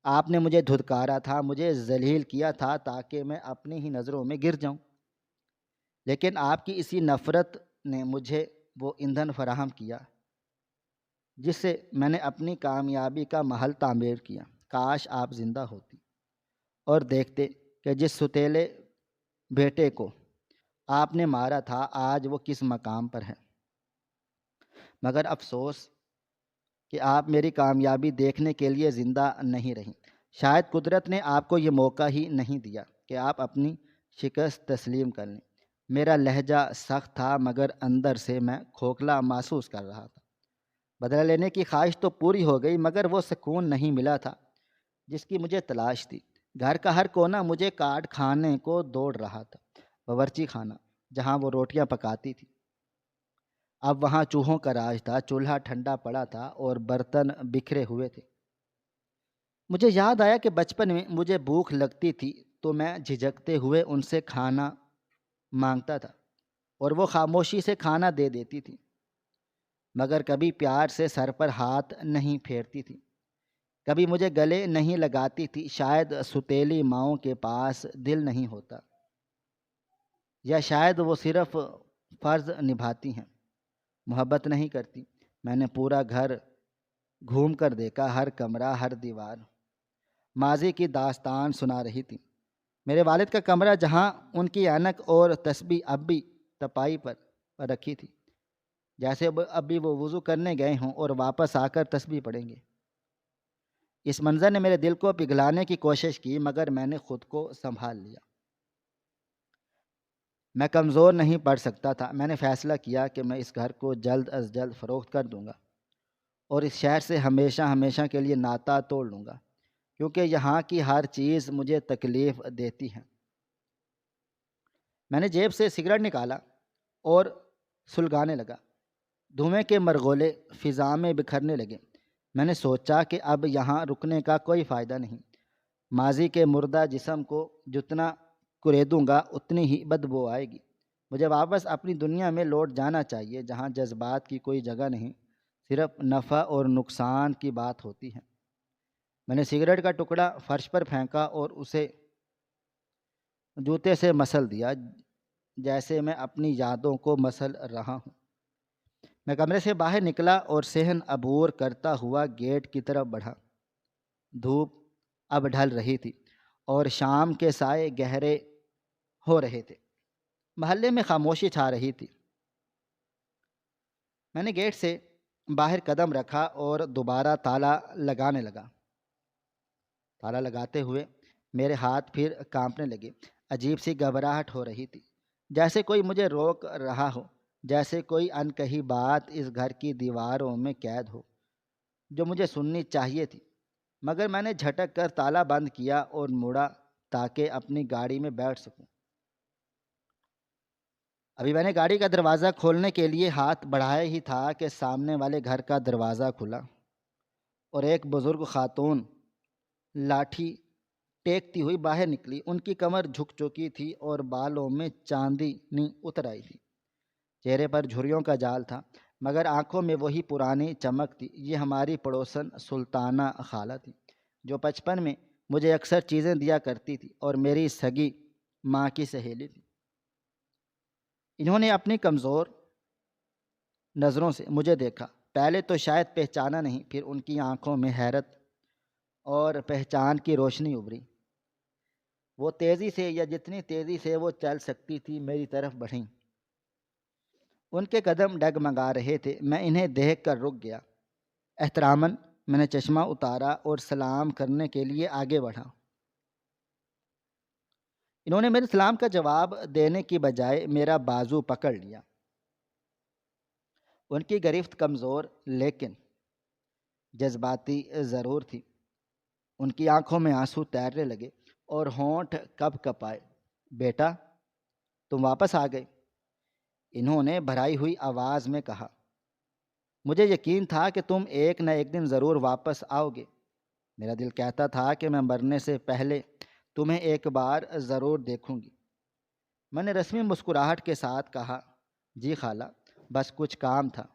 آپ نے مجھے دھتکارا تھا، مجھے ذلیل کیا تھا تاکہ میں اپنی ہی نظروں میں گر جاؤں، لیکن آپ کی اسی نفرت نے مجھے وہ ایندھن فراہم کیا جس سے میں نے اپنی کامیابی کا محل تعمیر کیا۔ کاش آپ زندہ ہوتی اور دیکھتے کہ جس ستیلے بیٹے کو آپ نے مارا تھا آج وہ کس مقام پر ہے۔ مگر افسوس کہ آپ میری کامیابی دیکھنے کے لیے زندہ نہیں رہیں۔ شاید قدرت نے آپ کو یہ موقع ہی نہیں دیا کہ آپ اپنی شکست تسلیم کر لیں۔ میرا لہجہ سخت تھا، مگر اندر سے میں کھوکھلا محسوس کر رہا تھا۔ بدلہ لینے کی خواہش تو پوری ہو گئی، مگر وہ سکون نہیں ملا تھا جس کی مجھے تلاش تھی۔ گھر کا ہر کونا مجھے کاٹ کھانے کو دوڑ رہا تھا۔ باورچی خانہ جہاں وہ روٹیاں پکاتی تھی، اب وہاں چوہوں کا راج تھا۔ چولہا ٹھنڈا پڑا تھا اور برتن بکھرے ہوئے تھے۔ مجھے یاد آیا کہ بچپن میں مجھے بھوک لگتی تھی تو میں جھجکتے ہوئے ان سے کھانا مانگتا تھا اور وہ خاموشی سے کھانا دے دیتی تھی، مگر کبھی پیار سے سر پر ہاتھ نہیں پھیرتی تھی، کبھی مجھے گلے نہیں لگاتی تھی۔ شاید ستیلی ماؤں کے پاس دل نہیں ہوتا، یا شاید وہ صرف فرض نبھاتی ہیں، محبت نہیں کرتی۔ میں نے پورا گھر گھوم کر دیکھا، ہر کمرہ، ہر دیوار ماضی کی داستان سنا رہی تھی۔ میرے والد کا کمرہ جہاں ان کی اینک اور تسبیح اب بھی تپائی پر رکھی تھی، جیسے ابھی وہ وضو کرنے گئے ہوں اور واپس آ کر تسبیح پڑھیں گے۔ اس منظر نے میرے دل کو پگھلانے کی کوشش کی، مگر میں نے خود کو سنبھال لیا۔ میں کمزور نہیں پڑ سکتا تھا۔ میں نے فیصلہ کیا کہ میں اس گھر کو جلد از جلد فروخت کر دوں گا اور اس شہر سے ہمیشہ ہمیشہ کے لیے ناطہ توڑ لوں گا، کیونکہ یہاں کی ہر چیز مجھے تکلیف دیتی ہے۔ میں نے جیب سے سگریٹ نکالا اور سلگانے لگا۔ دھوئیں کے مرغولے فضا میں بکھرنے لگے۔ میں نے سوچا کہ اب یہاں رکنے کا کوئی فائدہ نہیں۔ ماضی کے مردہ جسم کو جتنا کریدوں گا اتنی ہی بدبو آئے گی۔ مجھے واپس اپنی دنیا میں لوٹ جانا چاہیے، جہاں جذبات کی کوئی جگہ نہیں، صرف نفع اور نقصان کی بات ہوتی ہے۔ میں نے سگریٹ کا ٹکڑا فرش پر پھینکا اور اسے جوتے سے مسل دیا، جیسے میں اپنی یادوں کو مسل رہا ہوں۔ میں کمرے سے باہر نکلا اور صحن عبور کرتا ہوا گیٹ کی طرف بڑھا۔ دھوپ اب ڈھل رہی تھی اور شام کے سائے گہرے ہو رہے تھے۔ محلے میں خاموشی چھا رہی تھی۔ میں نے گیٹ سے باہر قدم رکھا اور دوبارہ تالا لگانے لگا۔ تالا لگاتے ہوئے میرے ہاتھ پھر کانپنے لگے۔ عجیب سی گھبراہٹ ہو رہی تھی، جیسے کوئی مجھے روک رہا ہو، جیسے کوئی انکہی بات اس گھر کی دیواروں میں قید ہو جو مجھے سننی چاہیے تھی۔ مگر میں نے جھٹک کر تالا بند کیا اور مڑا تاکہ اپنی گاڑی میں بیٹھ سکوں۔ ابھی میں نے گاڑی کا دروازہ کھولنے کے لیے ہاتھ بڑھایا ہی تھا کہ سامنے والے گھر کا دروازہ کھلا اور ایک بزرگ خاتون لاٹھی ٹیکتی ہوئی باہر نکلی۔ ان کی کمر جھک چکی تھی اور بالوں میں چاندنی اتر آئی تھی۔ چہرے پر جھریوں کا جال تھا، مگر آنکھوں میں وہی پرانی چمک تھی۔ یہ ہماری پڑوسن سلطانہ خالہ تھی، جو بچپن میں مجھے اکثر چیزیں دیا کرتی تھی اور میری سگی ماں کی سہیلی تھی۔ انہوں نے اپنی کمزور نظروں سے مجھے دیکھا۔ پہلے تو شاید پہچانا نہیں، پھر ان کی آنکھوں میں حیرت اور پہچان کی روشنی ابھری۔ وہ تیزی سے، یا جتنی تیزی سے وہ چل سکتی تھی، میری طرف بڑھیں۔ ان کے قدم ڈگمگا رہے تھے۔ میں انہیں دیکھ کر رک گیا۔ احتراماً میں نے چشمہ اتارا اور سلام کرنے کے لیے آگے بڑھا۔ انہوں نے میرے سلام کا جواب دینے کی بجائے میرا بازو پکڑ لیا۔ ان کی گرفت کمزور لیکن جذباتی ضرور تھی۔ ان کی آنکھوں میں آنسو تیرنے لگے اور ہونٹ کپ کپ آئے۔ بیٹا، تم واپس آ گئے، انہوں نے بھرائی ہوئی آواز میں کہا۔ مجھے یقین تھا کہ تم ایک نہ ایک دن ضرور واپس آؤ گے۔ میرا دل کہتا تھا کہ میں مرنے سے پہلے تمہیں ایک بار ضرور دیکھوں گی۔ میں نے رسمی مسکراہٹ کے ساتھ کہا، جی خالہ، بس کچھ کام تھا،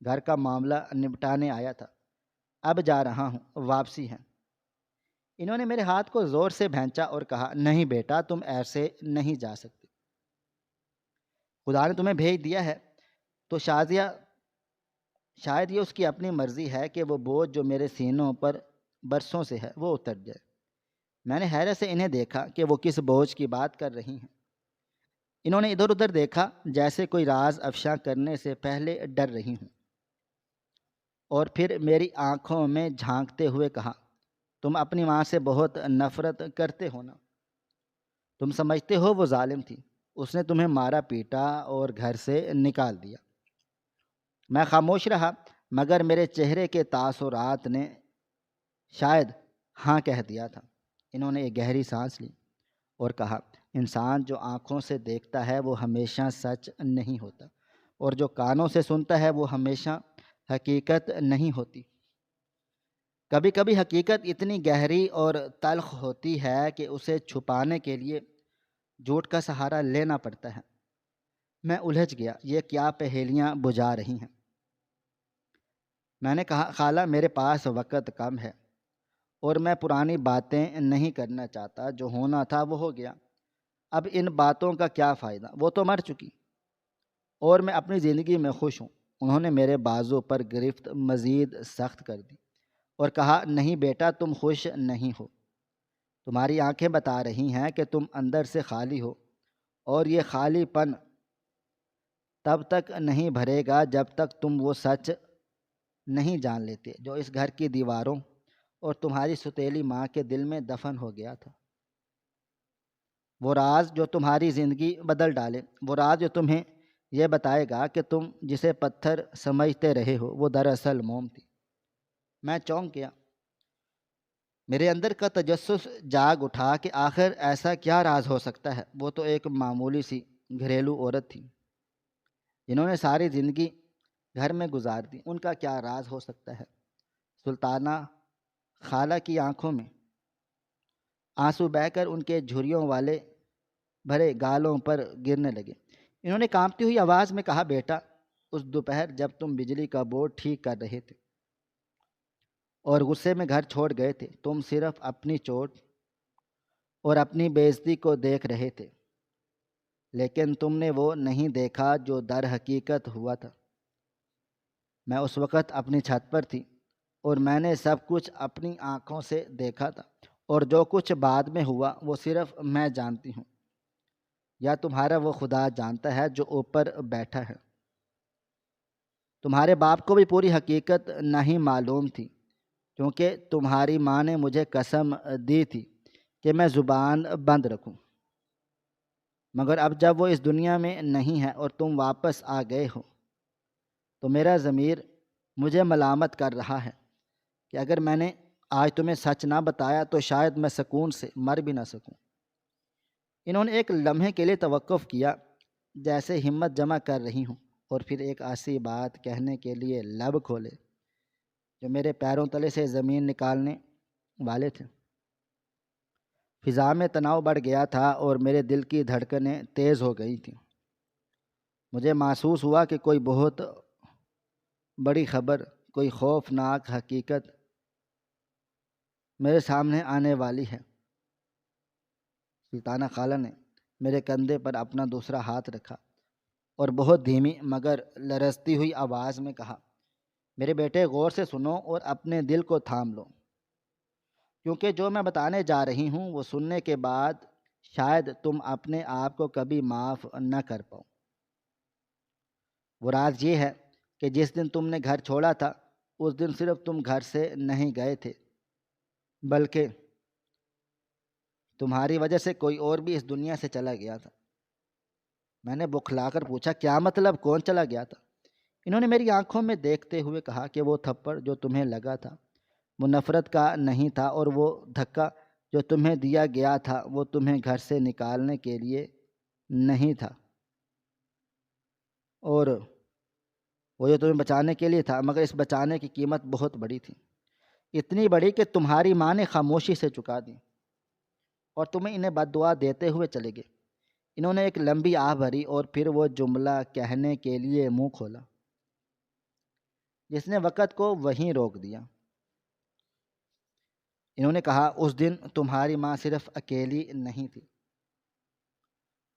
گھر کا معاملہ نپٹانے آیا تھا، اب جا رہا ہوں، واپسی ہے۔ انہوں نے میرے ہاتھ کو زور سے بھینچا اور کہا، نہیں بیٹا، تم ایسے نہیں جا سکتے۔ خدا نے تمہیں بھیج دیا ہے تو شاید یہ اس کی اپنی مرضی ہے کہ وہ بوجھ جو میرے سینوں پر برسوں سے ہے وہ اتر جائے۔ میں نے حیرت سے انہیں دیکھا کہ وہ کس بوجھ کی بات کر رہی ہیں۔ انہوں نے ادھر ادھر دیکھا جیسے کوئی راز افشا کرنے سے پہلے ڈر رہی ہوں، اور پھر میری آنکھوں میں جھانکتے ہوئے کہا، تم اپنی ماں سے بہت نفرت کرتے ہو نا؟ تم سمجھتے ہو وہ ظالم تھی، اس نے تمہیں مارا پیٹا اور گھر سے نکال دیا۔ میں خاموش رہا، مگر میرے چہرے کے تاثرات نے شاید ہاں کہہ دیا تھا۔ انہوں نے ایک گہری سانس لی اور کہا، انسان جو آنکھوں سے دیکھتا ہے وہ ہمیشہ سچ نہیں ہوتا، اور جو کانوں سے سنتا ہے وہ ہمیشہ حقیقت نہیں ہوتی۔ کبھی کبھی حقیقت اتنی گہری اور تلخ ہوتی ہے کہ اسے چھپانے کے لیے جھوٹ کا سہارا لینا پڑتا ہے۔ میں الجھ گیا، یہ کیا پہیلیاں بجھا رہی ہیں؟ میں نے کہا، خالہ، میرے پاس وقت کم ہے اور میں پرانی باتیں نہیں کرنا چاہتا۔ جو ہونا تھا وہ ہو گیا، اب ان باتوں کا کیا فائدہ، وہ تو مر چکی، اور میں اپنی زندگی میں خوش ہوں۔ انہوں نے میرے بازو پر گرفت مزید سخت کر دی اور کہا، نہیں بیٹا، تم خوش نہیں ہو، تمہاری آنکھیں بتا رہی ہیں کہ تم اندر سے خالی ہو، اور یہ خالی پن تب تک نہیں بھرے گا جب تک تم وہ سچ نہیں جان لیتے جو اس گھر کی دیواروں اور تمہاری ستیلی ماں کے دل میں دفن ہو گیا تھا۔ وہ راز جو تمہاری زندگی بدل ڈالے، وہ راز جو تمہیں یہ بتائے گا کہ تم جسے پتھر سمجھتے رہے ہو وہ دراصل موم تھی۔ میں چونک گیا۔ میرے اندر کا تجسس جاگ اٹھا کہ آخر ایسا کیا راز ہو سکتا ہے۔ وہ تو ایک معمولی سی گھریلو عورت تھی جنہوں نے ساری زندگی گھر میں گزار دی۔ ان کا کیا راز ہو سکتا ہے؟ سلطانہ خالہ کی آنکھوں میں آنسو بہہ کر ان کے جھریوں والے بھرے گالوں پر گرنے لگے۔ انہوں نے کانپتی ہوئی آواز میں کہا، بیٹا، اس دوپہر جب تم بجلی کا بورڈ ٹھیک کر رہے تھے اور غصے میں گھر چھوڑ گئے تھے، تم صرف اپنی چوٹ اور اپنی بے عزتی کو دیکھ رہے تھے، لیکن تم نے وہ نہیں دیکھا جو در حقیقت ہوا تھا۔ میں اس وقت اپنی چھت پر تھی اور میں نے سب کچھ اپنی آنکھوں سے دیکھا تھا، اور جو کچھ بعد میں ہوا وہ صرف میں جانتی ہوں، یا تمہارا وہ خدا جانتا ہے جو اوپر بیٹھا ہے۔ تمہارے باپ کو بھی پوری حقیقت نہیں معلوم تھی، کیونکہ تمہاری ماں نے مجھے قسم دی تھی کہ میں زبان بند رکھوں، مگر اب جب وہ اس دنیا میں نہیں ہے اور تم واپس آ گئے ہو تو میرا ضمیر مجھے ملامت کر رہا ہے کہ اگر میں نے آج تمہیں سچ نہ بتایا تو شاید میں سکون سے مر بھی نہ سکوں۔ انہوں نے ایک لمحے کے لیے توقف کیا، جیسے ہمت جمع کر رہی ہوں، اور پھر ایک ایسی بات کہنے کے لیے لب کھولے جو میرے پیروں تلے سے زمین نکالنے والے تھے۔ فضا میں تناؤ بڑھ گیا تھا اور میرے دل کی دھڑکنیں تیز ہو گئی تھیں۔ مجھے محسوس ہوا کہ کوئی بہت بڑی خبر، کوئی خوفناک حقیقت میرے سامنے آنے والی ہے۔ سلطانہ خالہ نے میرے کندھے پر اپنا دوسرا ہاتھ رکھا اور بہت دھیمی مگر لرزتی ہوئی آواز میں کہا، میرے بیٹے، غور سے سنو اور اپنے دل کو تھام لو، کیونکہ جو میں بتانے جا رہی ہوں وہ سننے کے بعد شاید تم اپنے آپ کو کبھی معاف نہ کر پاؤ۔ وہ راز یہ ہے کہ جس دن تم نے گھر چھوڑا تھا اس دن صرف تم گھر سے نہیں گئے تھے، بلکہ تمہاری وجہ سے کوئی اور بھی اس دنیا سے چلا گیا تھا۔ میں نے بکھلا کر پوچھا، کیا مطلب؟ کون چلا گیا تھا؟ انہوں نے میری آنکھوں میں دیکھتے ہوئے کہا کہ وہ تھپڑ جو تمہیں لگا تھا وہ نفرت کا نہیں تھا، اور وہ دھکا جو تمہیں دیا گیا تھا وہ تمہیں گھر سے نکالنے کے لیے نہیں تھا، اور وہ جو تمہیں بچانے کے لیے تھا، مگر اس بچانے کی قیمت بہت بڑی تھی، اتنی بڑی کہ تمہاری ماں نے خاموشی سے چکا دی اور تمہیں انہیں بد دعا دیتے ہوئے چلے گئے۔ انہوں نے ایک لمبی آہ بھری اور پھر وہ جملہ کہنے کے لیے منہ کھولا جس نے وقت کو وہیں روک دیا۔ انہوں نے کہا، اس دن تمہاری ماں صرف اکیلی نہیں تھی،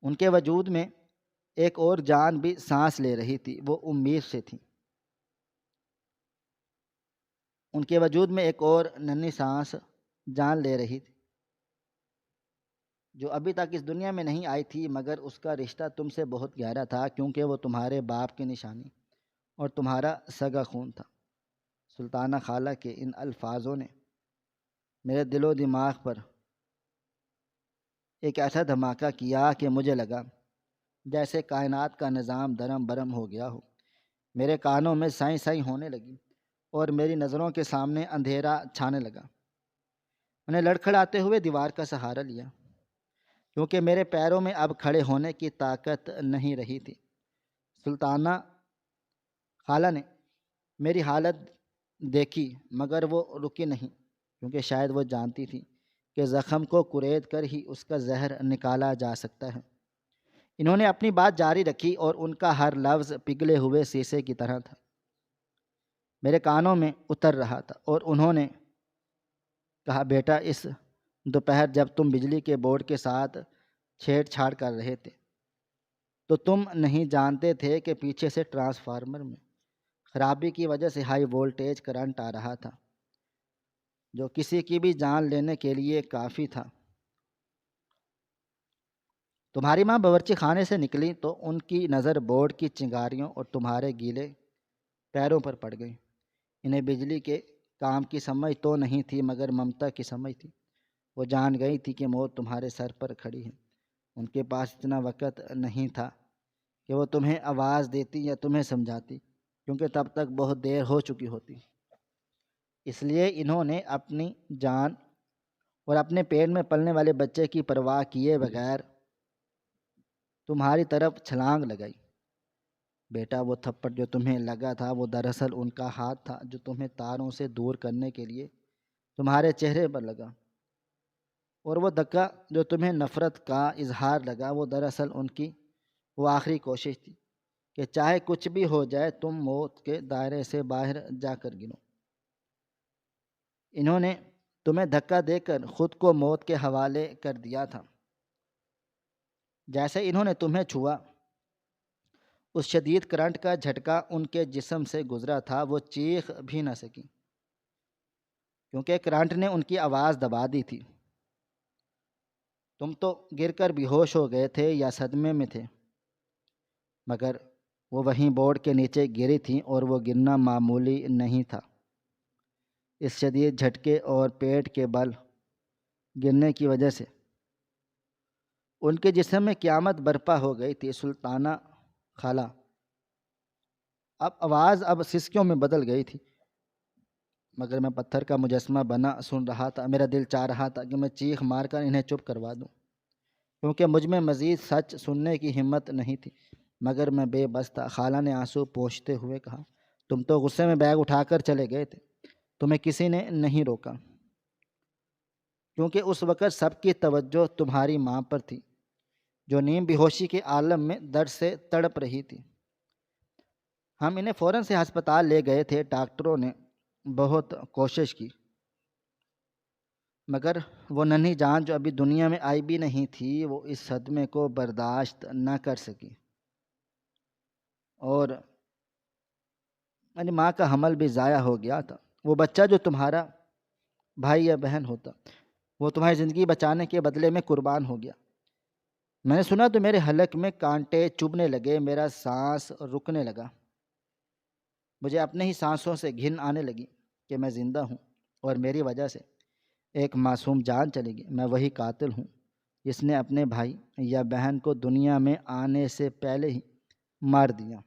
ان کے وجود میں ایک اور جان بھی سانس لے رہی تھی۔ وہ امید سے تھی، ان کے وجود میں ایک اور ننھی سانس جان لے رہی تھی جو ابھی تک اس دنیا میں نہیں آئی تھی، مگر اس کا رشتہ تم سے بہت گہرا تھا، کیونکہ وہ تمہارے باپ کی نشانی اور تمہارا سگا خون تھا۔ سلطانہ خالہ کے ان الفاظوں نے میرے دل و دماغ پر ایک ایسا دھماکہ کیا کہ مجھے لگا جیسے کائنات کا نظام درم برم ہو گیا ہو۔ میرے کانوں میں سائیں سائیں ہونے لگی اور میری نظروں کے سامنے اندھیرا چھانے لگا۔ میں نے لڑکھڑاتے ہوئے دیوار کا سہارا لیا، کیونکہ میرے پیروں میں اب کھڑے ہونے کی طاقت نہیں رہی تھی۔ سلطانہ خالہ نے میری حالت دیکھی، مگر وہ رکی نہیں، کیونکہ شاید وہ جانتی تھی کہ زخم کو کورید کر ہی اس کا زہر نکالا جا سکتا ہے۔ انہوں نے اپنی بات جاری رکھی اور ان کا ہر لفظ پگھلے ہوئے شیشے کی طرح تھا، میرے کانوں میں اتر رہا تھا، اور انہوں نے کہا، بیٹا، اس دوپہر جب تم بجلی کے بورڈ کے ساتھ چھیڑ چھاڑ کر رہے تھے تو تم نہیں جانتے تھے کہ پیچھے سے ٹرانسفارمر میں خرابی کی وجہ سے ہائی وولٹیج کرنٹ آ رہا تھا جو کسی کی بھی جان لینے کے لیے کافی تھا۔ تمہاری ماں باورچی خانے سے نکلی تو ان کی نظر بورڈ کی چنگاریوں اور تمہارے گیلے پیروں پر پڑ گئی۔ انہیں بجلی کے کام کی سمجھ تو نہیں تھی مگر ممتا کی سمجھ تھی۔ وہ جان گئی تھی کہ موت تمہارے سر پر کھڑی ہے۔ ان کے پاس اتنا وقت نہیں تھا کہ وہ تمہیں آواز دیتی یا تمہیں سمجھاتی، کیونکہ تب تک بہت دیر ہو چکی ہوتی۔ اس لیے انہوں نے اپنی جان اور اپنے پیٹ میں پلنے والے بچے کی پرواہ کیے بغیر تمہاری طرف چھلانگ لگائی۔ بیٹا، وہ تھپڑ جو تمہیں لگا تھا وہ دراصل ان کا ہاتھ تھا جو تمہیں تاروں سے دور کرنے کے لیے تمہارے چہرے پر لگا، اور وہ دھکا جو تمہیں نفرت کا اظہار لگا وہ دراصل ان کی وہ آخری کوشش تھی کہ چاہے کچھ بھی ہو جائے تم موت کے دائرے سے باہر جا کر گنو۔ انہوں نے تمہیں دھکا دے کر خود کو موت کے حوالے کر دیا تھا۔ جیسے انہوں نے تمہیں چھوا، اس شدید کرنٹ کا جھٹکا ان کے جسم سے گزرا تھا، وہ چیخ بھی نہ سکی کیونکہ کرنٹ نے ان کی آواز دبا دی تھی۔ تم تو گر کر بے ہوش ہو گئے تھے یا صدمے میں تھے، مگر وہ وہیں بورڈ کے نیچے گری تھیں، اور وہ گرنا معمولی نہیں تھا۔ اس شدید جھٹکے اور پیٹ کے بل گرنے کی وجہ سے ان کے جسم میں قیامت برپا ہو گئی تھی۔ سلطانہ خالہ آواز اب سسکیوں میں بدل گئی تھی، مگر میں پتھر کا مجسمہ بنا سن رہا تھا۔ میرا دل چاہ رہا تھا کہ میں چیخ مار کر انہیں چپ کروا دوں، کیونکہ مجھ میں مزید سچ سننے کی ہمت نہیں تھی، مگر میں بے بس تھا۔ خالہ نے آنسو پوچھتے ہوئے کہا، تم تو غصے میں بیگ اٹھا کر چلے گئے تھے، تمہیں کسی نے نہیں روکا، کیونکہ اس وقت سب کی توجہ تمہاری ماں پر تھی جو نیم بے ہوشی کے عالم میں درد سے تڑپ رہی تھی۔ ہم انہیں فوراً سے ہسپتال لے گئے تھے۔ ڈاکٹروں نے بہت کوشش کی، مگر وہ ننھی جان جو ابھی دنیا میں آئی بھی نہیں تھی وہ اس صدمے کو برداشت نہ کر سکی، اور میری ماں کا حمل بھی ضائع ہو گیا تھا۔ وہ بچہ جو تمہارا بھائی یا بہن ہوتا، وہ تمہاری زندگی بچانے کے بدلے میں قربان ہو گیا۔ میں نے سنا تو میرے حلق میں کانٹے چبھنے لگے، میرا سانس رکنے لگا، مجھے اپنے ہی سانسوں سے گھن آنے لگی کہ میں زندہ ہوں اور میری وجہ سے ایک معصوم جان چلے گی۔ میں وہی قاتل ہوں جس نے اپنے بھائی یا بہن کو دنیا میں آنے سے پہلے ہی مار دیا۔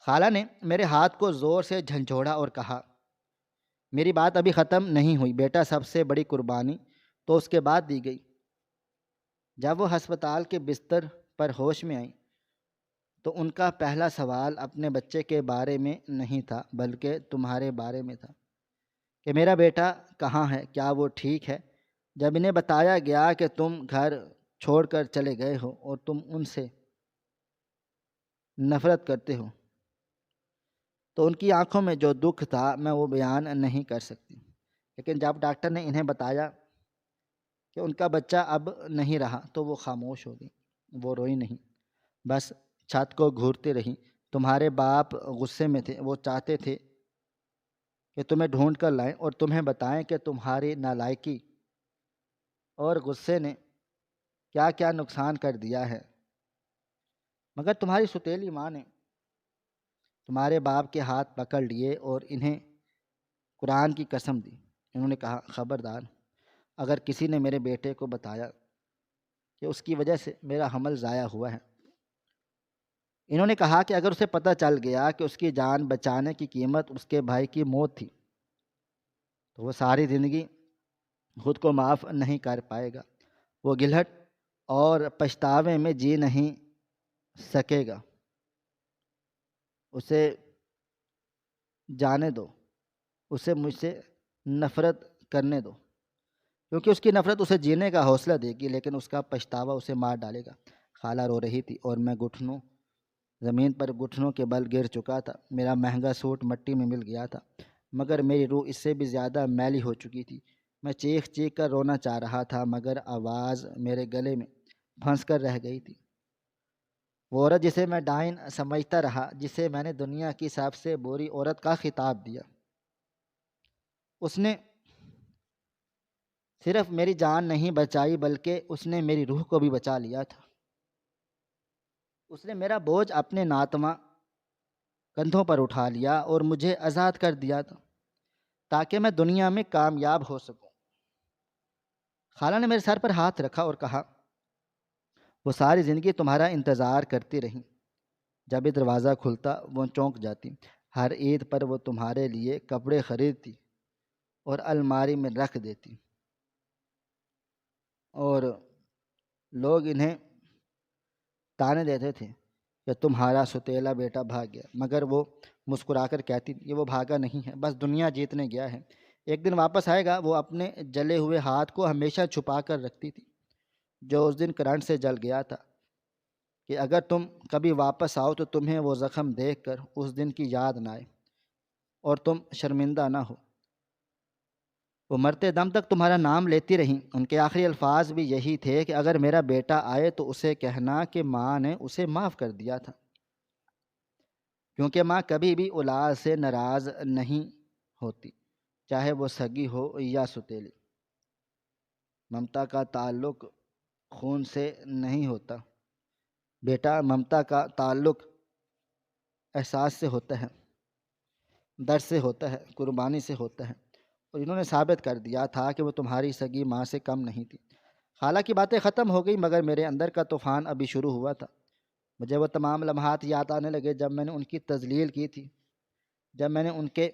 خالہ نے میرے ہاتھ کو زور سے جھنجھوڑا اور کہا، میری بات ابھی ختم نہیں ہوئی بیٹا، سب سے بڑی قربانی تو اس کے بعد دی گئی۔ جب وہ ہسپتال کے بستر پر ہوش میں آئیں تو ان کا پہلا سوال اپنے بچے کے بارے میں نہیں تھا بلکہ تمہارے بارے میں تھا کہ میرا بیٹا کہاں ہے، کیا وہ ٹھیک ہے؟ جب انہیں بتایا گیا کہ تم گھر چھوڑ کر چلے گئے ہو اور تم ان سے نفرت کرتے ہو تو ان کی آنکھوں میں جو دکھ تھا میں وہ بیان نہیں کر سکتی۔ لیکن جب ڈاکٹر نے انہیں بتایا کہ ان کا بچہ اب نہیں رہا تو وہ خاموش ہو گئی۔ وہ روئی نہیں، بس چھت کو گھورتی رہی۔ تمہارے باپ غصے میں تھے، وہ چاہتے تھے کہ تمہیں ڈھونڈ کر لائیں اور تمہیں بتائیں کہ تمہاری نالائکی اور غصے نے کیا کیا نقصان کر دیا ہے، مگر تمہاری ستیلی ماں نے تمہارے باپ کے ہاتھ پکڑ لیے اور انہیں قرآن کی قسم دی۔ انہوں نے کہا، خبردار، اگر کسی نے میرے بیٹے کو بتایا کہ اس کی وجہ سے میرا حمل ضائع ہوا ہے، انہوں نے کہا کہ اگر اسے پتہ چل گیا کہ اس کی جان بچانے کی قیمت اس کے بھائی کی موت تھی تو وہ ساری زندگی خود کو معاف نہیں کر پائے گا، وہ گلہٹ اور پچھتاوے میں جی نہیں سکے گا۔ اسے جانے دو، اسے مجھ سے نفرت کرنے دو، کیونکہ اس کی نفرت اسے جینے کا حوصلہ دے گی لیکن اس کا پچھتاوا اسے مار ڈالے گا۔ خالہ رو رہی تھی اور میں زمین پر گھٹنوں کے بل گر چکا تھا۔ میرا مہنگا سوٹ مٹی میں مل گیا تھا، مگر میری روح اس سے بھی زیادہ میلی ہو چکی تھی۔ میں چیخ چیخ کر رونا چاہ رہا تھا مگر آواز میرے گلے میں پھنس کر رہ گئی تھی۔ وہ عورت جسے میں ڈائن سمجھتا رہا، جسے میں نے دنیا کی سب سے بری عورت کا خطاب دیا، اس نے صرف میری جان نہیں بچائی بلکہ اس نے میری روح کو بھی بچا لیا تھا۔ اس نے میرا بوجھ اپنے ناتواں کندھوں پر اٹھا لیا اور مجھے آزاد کر دیا تھا تاکہ میں دنیا میں کامیاب ہو سکوں۔ خالہ نے میرے سر پر ہاتھ رکھا اور کہا، وہ ساری زندگی تمہارا انتظار کرتی رہیں۔ جب بھی دروازہ کھلتا وہ چونک جاتی۔ ہر عید پر وہ تمہارے لیے کپڑے خریدتی اور الماری میں رکھ دیتی، اور لوگ انہیں تانے دیتے تھے کہ تمہارا ستیلا بیٹا بھاگ گیا، مگر وہ مسکرا کر کہتی، یہ وہ بھاگا نہیں ہے، بس دنیا جیتنے گیا ہے، ایک دن واپس آئے گا۔ وہ اپنے جلے ہوئے ہاتھ کو ہمیشہ چھپا کر رکھتی تھی، جو اس دن کرنٹ سے جل گیا تھا، کہ اگر تم کبھی واپس آؤ تو تمہیں وہ زخم دیکھ کر اس دن کی یاد نہ آئے اور تم شرمندہ نہ ہو۔ وہ مرتے دم تک تمہارا نام لیتی رہیں۔ ان کے آخری الفاظ بھی یہی تھے کہ اگر میرا بیٹا آئے تو اسے کہنا کہ ماں نے اسے معاف کر دیا تھا، کیونکہ ماں کبھی بھی اولاد سے ناراض نہیں ہوتی، چاہے وہ سگی ہو یا ستیلی۔ ممتا کا تعلق خون سے نہیں ہوتا بیٹا، ممتا کا تعلق احساس سے ہوتا ہے، درد سے ہوتا ہے، قربانی سے ہوتا ہے، اور انہوں نے ثابت کر دیا تھا کہ وہ تمہاری سگی ماں سے کم نہیں تھی۔ خالہ کی باتیں ختم ہو گئی مگر میرے اندر کا طوفان ابھی شروع ہوا تھا۔ مجھے وہ تمام لمحات یاد آنے لگے جب میں نے ان کی تذلیل کی تھی، جب میں نے ان کے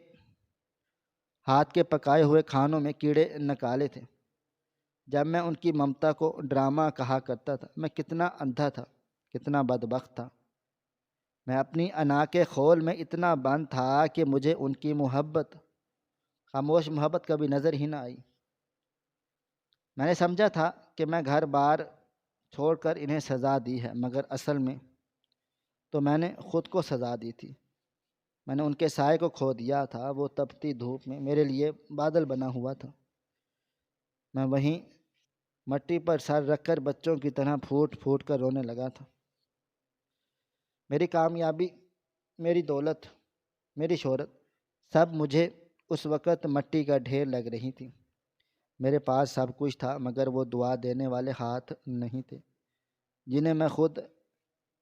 ہاتھ کے پکائے ہوئے کھانوں میں کیڑے نکالے تھے، جب میں ان کی ممتا کو ڈرامہ کہا کرتا تھا۔ میں کتنا اندھا تھا، کتنا بدبخت تھا۔ میں اپنی انا کے خول میں اتنا بند تھا کہ مجھے ان کی محبت، خاموش محبت، کبھی نظر ہی نہ آئی۔ میں نے سمجھا تھا کہ میں گھر بار چھوڑ کر انہیں سزا دی ہے، مگر اصل میں تو میں نے خود کو سزا دی تھی۔ میں نے ان کے سائے کو کھو دیا تھا، وہ تپتی دھوپ میں میرے لیے بادل بنا ہوا تھا۔ میں وہیں مٹی پر سر رکھ کر بچوں کی طرح پھوٹ پھوٹ کر رونے لگا تھا۔ میری کامیابی، میری دولت، میری شہرت، سب مجھے اس وقت مٹی کا ڈھیر لگ رہی تھی۔ میرے پاس سب کچھ تھا مگر وہ دعا دینے والے ہاتھ نہیں تھے جنہیں میں خود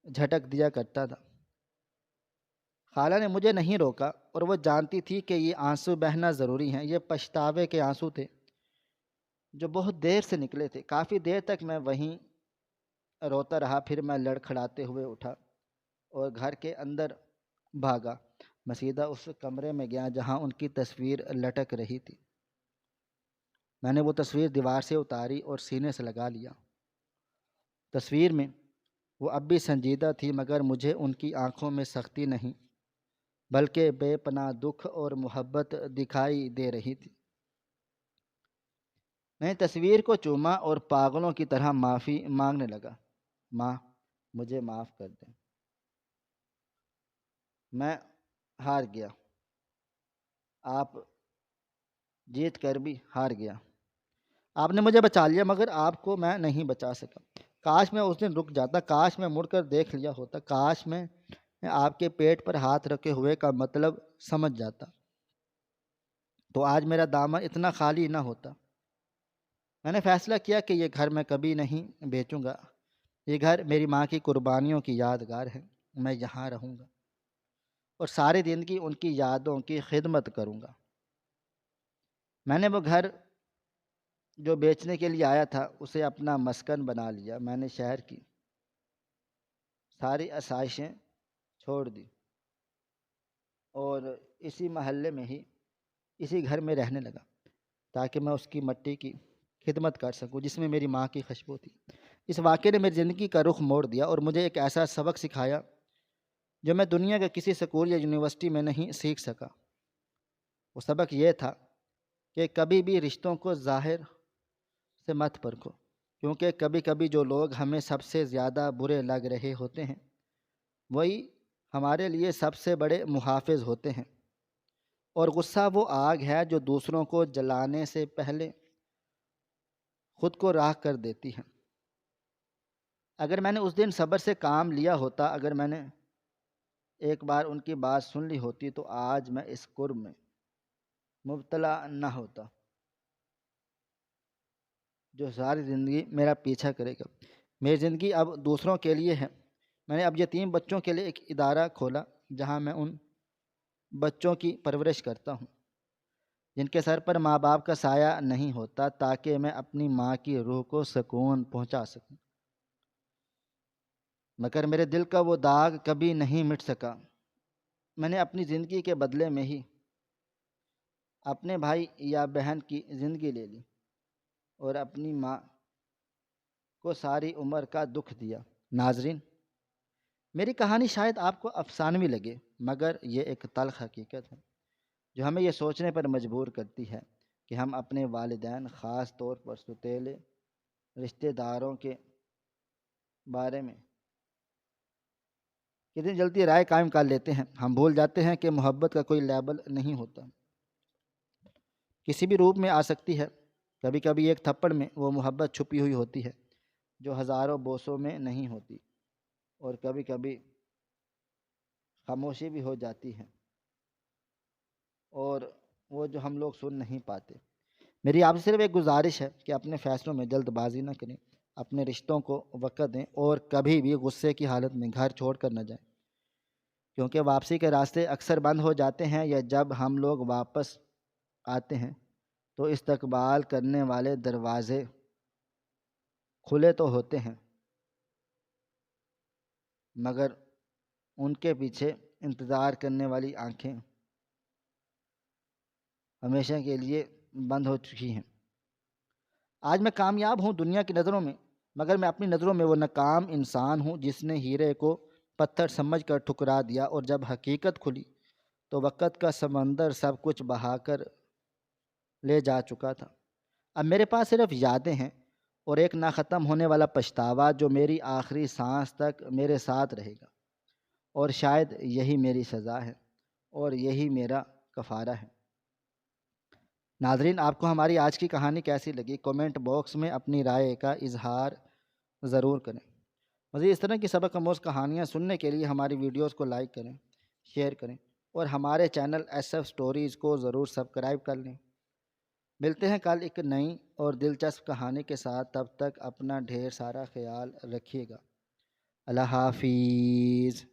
جھٹک دیا کرتا تھا۔ خالہ نے مجھے نہیں روکا، اور وہ جانتی تھی کہ یہ آنسو بہنا ضروری ہیں۔ یہ پچھتاوے کے آنسو تھے جو بہت دیر سے نکلے تھے۔ کافی دیر تک میں وہیں روتا رہا، پھر میں لڑکھڑاتے ہوئے اٹھا اور گھر کے اندر بھاگا۔ میں سیدھا اس کمرے میں گیا جہاں ان کی تصویر لٹک رہی تھی۔ میں نے وہ تصویر دیوار سے اتاری اور سینے سے لگا لیا۔ تصویر میں وہ اب بھی سنجیدہ تھی مگر مجھے ان کی آنکھوں میں سختی نہیں بلکہ بے پناہ دکھ اور محبت دکھائی دے رہی تھی۔ میں نے تصویر کو چوما اور پاگلوں کی طرح معافی مانگنے لگا، ماں مجھے معاف کر دیں، میں ہار گیا، آپ جیت کر بھی ہار گیا، آپ نے مجھے بچا لیا مگر آپ کو میں نہیں بچا سکا۔ کاش میں اس دن رک جاتا، کاش میں مڑ کر دیکھ لیا ہوتا، کاش میں آپ کے پیٹ پر ہاتھ رکھے ہوئے کا مطلب سمجھ جاتا، تو آج میرا دامن اتنا خالی نہ ہوتا۔ میں نے فیصلہ کیا کہ یہ گھر میں کبھی نہیں بیچوں گا۔ یہ گھر میری ماں کی قربانیوں کی یادگار ہے۔ میں یہاں رہوں گا اور ساری زندگی ان کی یادوں کی خدمت کروں گا۔ میں نے وہ گھر جو بیچنے کے لیے آیا تھا اسے اپنا مسکن بنا لیا۔ میں نے شہر کی ساری آسائشیں چھوڑ دی اور اسی محلے میں ہی، اسی گھر میں رہنے لگا تاکہ میں اس کی مٹی کی خدمت کر سکوں جس میں میری ماں کی خوشبو تھی۔ اس واقعے نے میری زندگی کا رخ موڑ دیا اور مجھے ایک ایسا سبق سکھایا جو میں دنیا کے کسی اسکول یا یونیورسٹی میں نہیں سیکھ سکا۔ وہ سبق یہ تھا کہ کبھی بھی رشتوں کو ظاہر سے مت پرکھو، کیونکہ کبھی کبھی جو لوگ ہمیں سب سے زیادہ برے لگ رہے ہوتے ہیں وہی ہمارے لیے سب سے بڑے محافظ ہوتے ہیں، اور غصہ وہ آگ ہے جو دوسروں کو جلانے سے پہلے خود کو راکھ کر دیتی ہے۔ اگر میں نے اس دن صبر سے کام لیا ہوتا، اگر میں نے ایک بار ان کی بات سن لی ہوتی تو آج میں اس کرب میں مبتلا نہ ہوتا۔ جو ساری زندگی میرا پیچھا کرے گا۔ میری زندگی اب دوسروں کے لیے ہے۔ میں نے اب یتیم بچوں کے لیے ایک ادارہ کھولا جہاں میں ان بچوں کی پرورش کرتا ہوں جن کے سر پر ماں باپ کا سایہ نہیں ہوتا، تاکہ میں اپنی ماں کی روح کو سکون پہنچا سکوں۔ مگر میرے دل کا وہ داغ کبھی نہیں مٹ سکا۔ میں نے اپنی زندگی کے بدلے میں ہی اپنے بھائی یا بہن کی زندگی لے لی اور اپنی ماں کو ساری عمر کا دکھ دیا۔ ناظرین، میری کہانی شاید آپ کو افسانوی لگے، مگر یہ ایک تلخ حقیقت ہے جو ہمیں یہ سوچنے پر مجبور کرتی ہے کہ ہم اپنے والدین، خاص طور پر سوتیلے رشتہ داروں کے بارے میں کتنی جلدی رائے قائم کر لیتے ہیں۔ ہم بھول جاتے ہیں کہ محبت کا کوئی لیبل نہیں ہوتا، کسی بھی روپ میں آ سکتی ہے۔ کبھی کبھی ایک تھپڑ میں وہ محبت چھپی ہوئی ہوتی ہے جو ہزاروں بوسوں میں نہیں ہوتی، اور کبھی کبھی خاموشی بھی ہو جاتی ہے اور وہ جو ہم لوگ سن نہیں پاتے۔ میری آپ سے صرف ایک گزارش ہے کہ اپنے فیصلوں میں جلد بازی نہ کریں، اپنے رشتوں کو وقت دیں اور کبھی بھی غصے کی حالت میں گھر چھوڑ کر نہ جائیں، کیونکہ واپسی کے راستے اکثر بند ہو جاتے ہیں، یا جب ہم لوگ واپس آتے ہیں تو استقبال کرنے والے دروازے کھلے تو ہوتے ہیں، مگر ان کے پیچھے انتظار کرنے والی آنکھیں ہمیشہ کے لیے بند ہو چکی ہیں۔ آج میں کامیاب ہوں دنیا کی نظروں میں، مگر میں اپنی نظروں میں وہ ناکام انسان ہوں جس نے ہیرے کو پتھر سمجھ کر ٹھکرا دیا، اور جب حقیقت کھلی تو وقت کا سمندر سب کچھ بہا کر لے جا چکا تھا۔ اب میرے پاس صرف یادیں ہیں اور ایک نہ ختم ہونے والا پچھتاوا جو میری آخری سانس تک میرے ساتھ رہے گا، اور شاید یہی میری سزا ہے اور یہی میرا کفارہ ہے۔ ناظرین، آپ کو ہماری آج کی کہانی کیسی لگی؟ کومنٹ باکس میں اپنی رائے کا اظہار ضرور کریں۔ مزید اس طرح کی سبق آموز کہانیاں سننے کے لیے ہماری ویڈیوز کو لائک کریں، شیئر کریں اور ہمارے چینل ایس ایف سٹوریز کو ضرور سبسکرائب کر لیں۔ ملتے ہیں کل ایک نئی اور دلچسپ کہانی کے ساتھ، تب تک اپنا ڈھیر سارا خیال رکھیے گا۔ اللہ حافظ۔